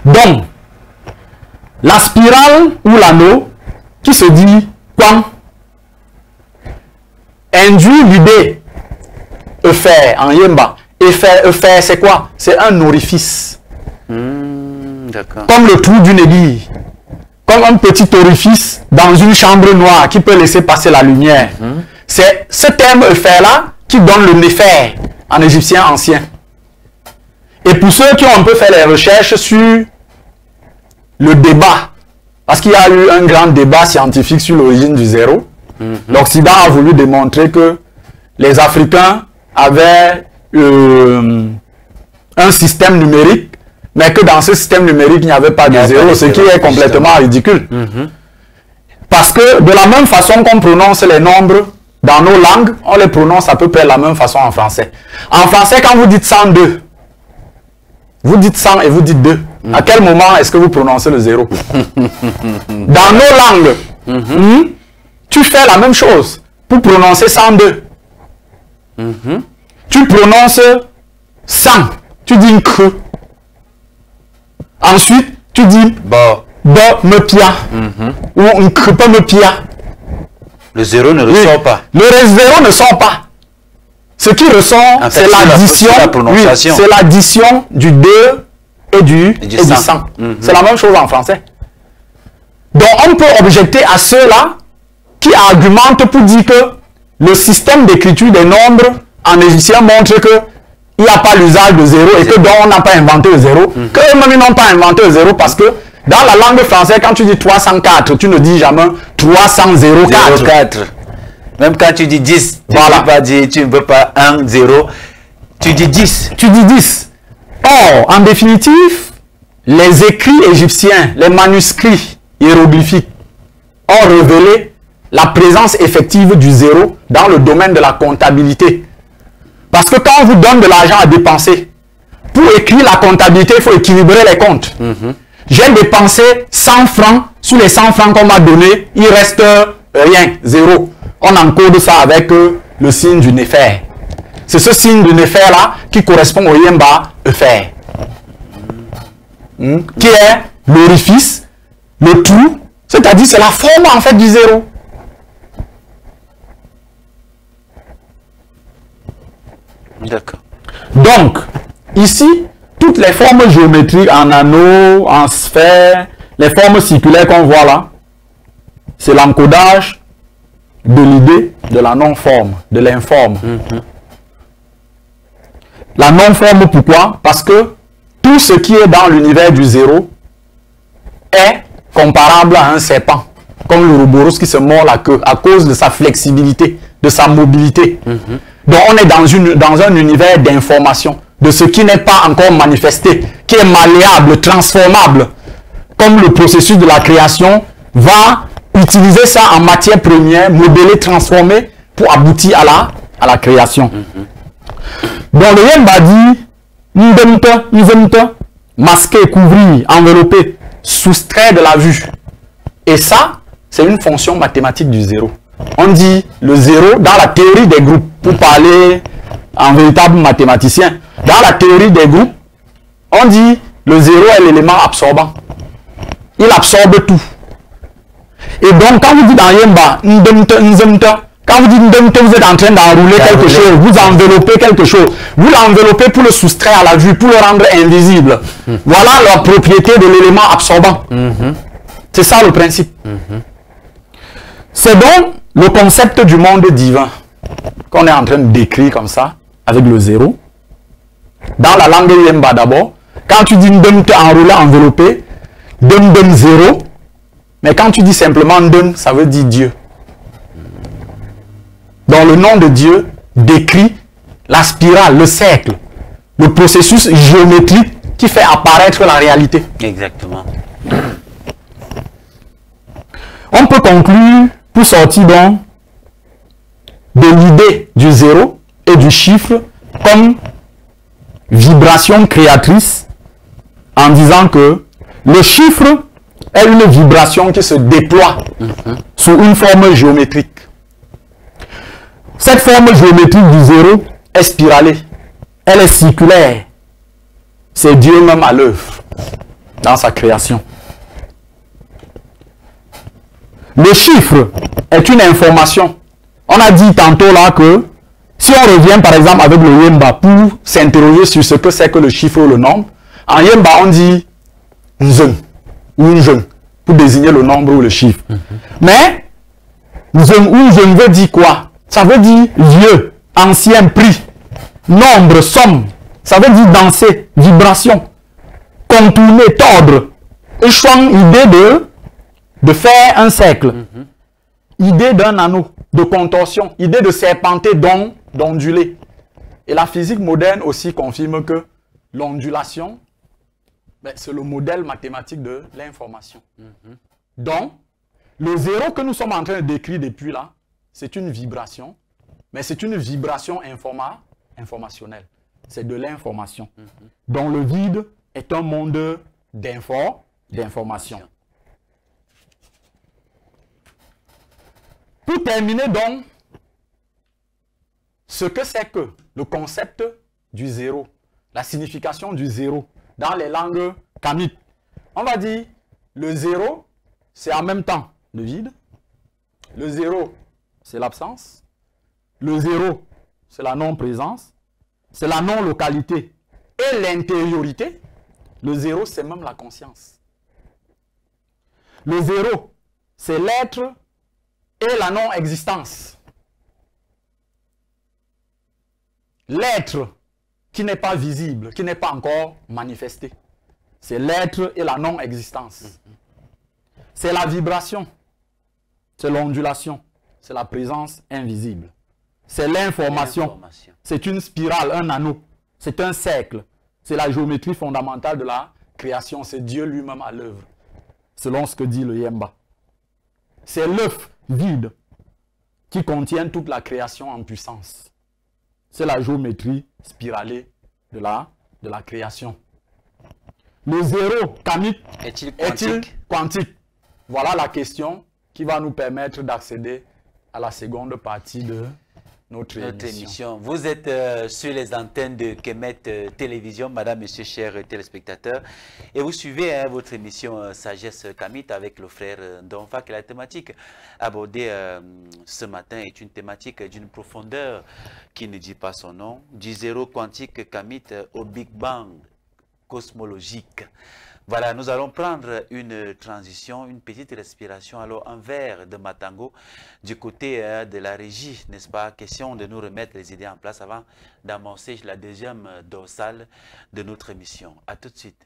Donc, la spirale ou l'anneau, qui se dit Kwang, induit l'idée Efer en Yemba. Efer, c'est quoi? C'est un orifice. Comme le trou d'une aiguille. Comme un petit orifice dans une chambre noire qui peut laisser passer la lumière. C'est ce terme Efer là qui donne le Néfer en égyptien ancien. Et pour ceux qui ont un peu fait les recherches sur le débat, parce qu'il y a eu un grand débat scientifique sur l'origine du zéro, l'Occident a voulu démontrer que les Africains avaient un un système numérique, mais que dans ce système numérique, il n'y avait pas de zéro, ce qui est complètement ridicule. Parce que de la même façon qu'on prononce les nombres dans nos langues, on les prononce à peu près de la même façon en français. En français, quand vous dites 102, vous dites 100 et vous dites 2. À quel moment est-ce que vous prononcez le zéro? Dans nos langues, tu fais la même chose pour prononcer 102. Tu prononces 100. Tu dis un cru. Ensuite, tu dis Bon. me pia. Ou un cru pas me pia. Le zéro ne ressort pas. Le zéro ne sort pas. Ce qui ressort, En fait, c'est l'addition. la prononciation. C'est l'addition du 2 et du 100. C'est la même chose en français. Donc, on peut objecter à ceux-là qui argumentent pour dire que le système d'écriture des nombres en égyptien montre que il n'y a pas l'usage de zéro et que donc on n'a pas inventé le zéro. Que eux-mêmes n'ont pas inventé le zéro parce que dans la langue française, quand tu dis 304, tu ne dis jamais 304. 04. Même quand tu dis 10, tu Voilà. ne peux pas dire, tu ne veux pas 1, 0. Tu dis 10. Tu dis 10. Or, en définitive, les écrits égyptiens, les manuscrits hiéroglyphiques ont révélé la présence effective du zéro dans le domaine de la comptabilité. Parce que quand on vous donne de l'argent à dépenser, pour écrire la comptabilité, il faut équilibrer les comptes. J'ai dépensé 100 francs, sur les 100 francs qu'on m'a donné, il reste rien, zéro. On encode ça avec le signe du néfer. C'est ce signe du néfer là qui correspond au yemba efer. Qui est l'orifice, le trou, c'est-à-dire c'est la forme en fait du zéro. D'accord. Donc, ici, toutes les formes géométriques en anneau, en sphère, les formes circulaires qu'on voit là, c'est l'encodage de l'idée de la non-forme, de l'informe. La non-forme, pourquoi? Parce que tout ce qui est dans l'univers du zéro est comparable à un serpent, comme le Ouroboros qui se mord la queue à cause de sa flexibilité, de sa mobilité. Donc on est dans un univers d'information, de ce qui n'est pas encore manifesté, qui est malléable, transformable, comme le processus de la création va utiliser ça en matière première, modeler, transformer pour aboutir à la création. Donc le Yemba dit masquer, couvrir, envelopper, soustraire de la vue. Et ça, c'est une fonction mathématique du zéro. On dit le zéro dans la théorie des groupes, pour parler en véritable mathématicien. Dans la théorie des groupes, on dit le zéro est l'élément absorbant. Il absorbe tout. Et donc, quand vous dites dans Yemba, quand vous dites vous êtes en train d'enrouler quelque chose, vous enveloppez quelque chose, vous l'enveloppez pour le soustraire à la vue, pour le rendre invisible. Voilà la propriété de l'élément absorbant. C'est ça le principe. C'est donc le concept du monde divin qu'on est en train de décrire comme ça, avec le zéro. Dans la langue Yemba d'abord, quand tu dis enroulé, enveloppé, zéro, mais quand tu dis simplement Ndem, ça veut dire Dieu. Donc le nom de Dieu décrit la spirale, le cercle, le processus géométrique qui fait apparaître la réalité. Exactement. On peut conclure, pour sortir donc de l'idée du zéro et du chiffre comme vibration créatrice, en disant que le chiffre est une vibration qui se déploie sous une forme géométrique. Cette forme géométrique du zéro est spiralée, elle est circulaire. C'est Dieu même à l'œuvre dans sa création. Le chiffre est une information. On a dit tantôt là que si on revient par exemple avec le Yemba pour s'interroger sur ce que c'est que le chiffre ou le nombre, en Yemba on dit Nzeng ou Nzeng pour désigner le nombre ou le chiffre. Mais Nzeng ou Nzeng veut dire quoi? Ça veut dire vieux, ancien, prix, nombre, somme. Ça veut dire danser, vibration, contourner, tordre. Échouang, idée de faire un cercle. Idée d'un anneau, de contorsion, idée de serpenter, d'onduler. Et la physique moderne aussi confirme que l'ondulation, ben, c'est le modèle mathématique de l'information. Donc, le zéro que nous sommes en train de décrire depuis là, c'est une vibration, mais c'est une vibration informationnelle. C'est de l'information. Donc, le vide est un monde d'information. Pour terminer donc, ce que c'est que le concept du zéro, la signification du zéro dans les langues kamites. On va dire, le zéro, c'est en même temps le vide. Le zéro, c'est l'absence. Le zéro, c'est la non-présence. C'est la non-localité et l'intériorité. Le zéro, c'est même la conscience. Le zéro, c'est l'être et la non-existence. L'être qui n'est pas visible, qui n'est pas encore manifesté. C'est l'être et la non-existence. C'est la vibration. C'est l'ondulation. C'est la présence invisible. C'est l'information. C'est une spirale, un anneau. C'est un cercle. C'est la géométrie fondamentale de la création. C'est Dieu lui-même à l'œuvre. Selon ce que dit le Yemba. C'est l'œuf vide qui contient toute la création en puissance. C'est la géométrie spiralée de la création. Le zéro kamique est-il quantique? Voilà la question qui va nous permettre d'accéder à la seconde partie de notre émission. Vous êtes sur les antennes de Kemet Télévision, madame, monsieur, chers téléspectateurs, et vous suivez votre émission Sagesse Kamite avec le frère Ndonfa, que la thématique abordée ce matin est une thématique d'une profondeur qui ne dit pas son nom, du zéro quantique Kamite au Big Bang cosmologique. Voilà, nous allons prendre une transition, une petite respiration. Alors, un verre de Matango du côté de la régie, n'est-ce pas? Question de nous remettre les idées en place avant d'amorcer la deuxième dorsale de notre émission. À tout de suite.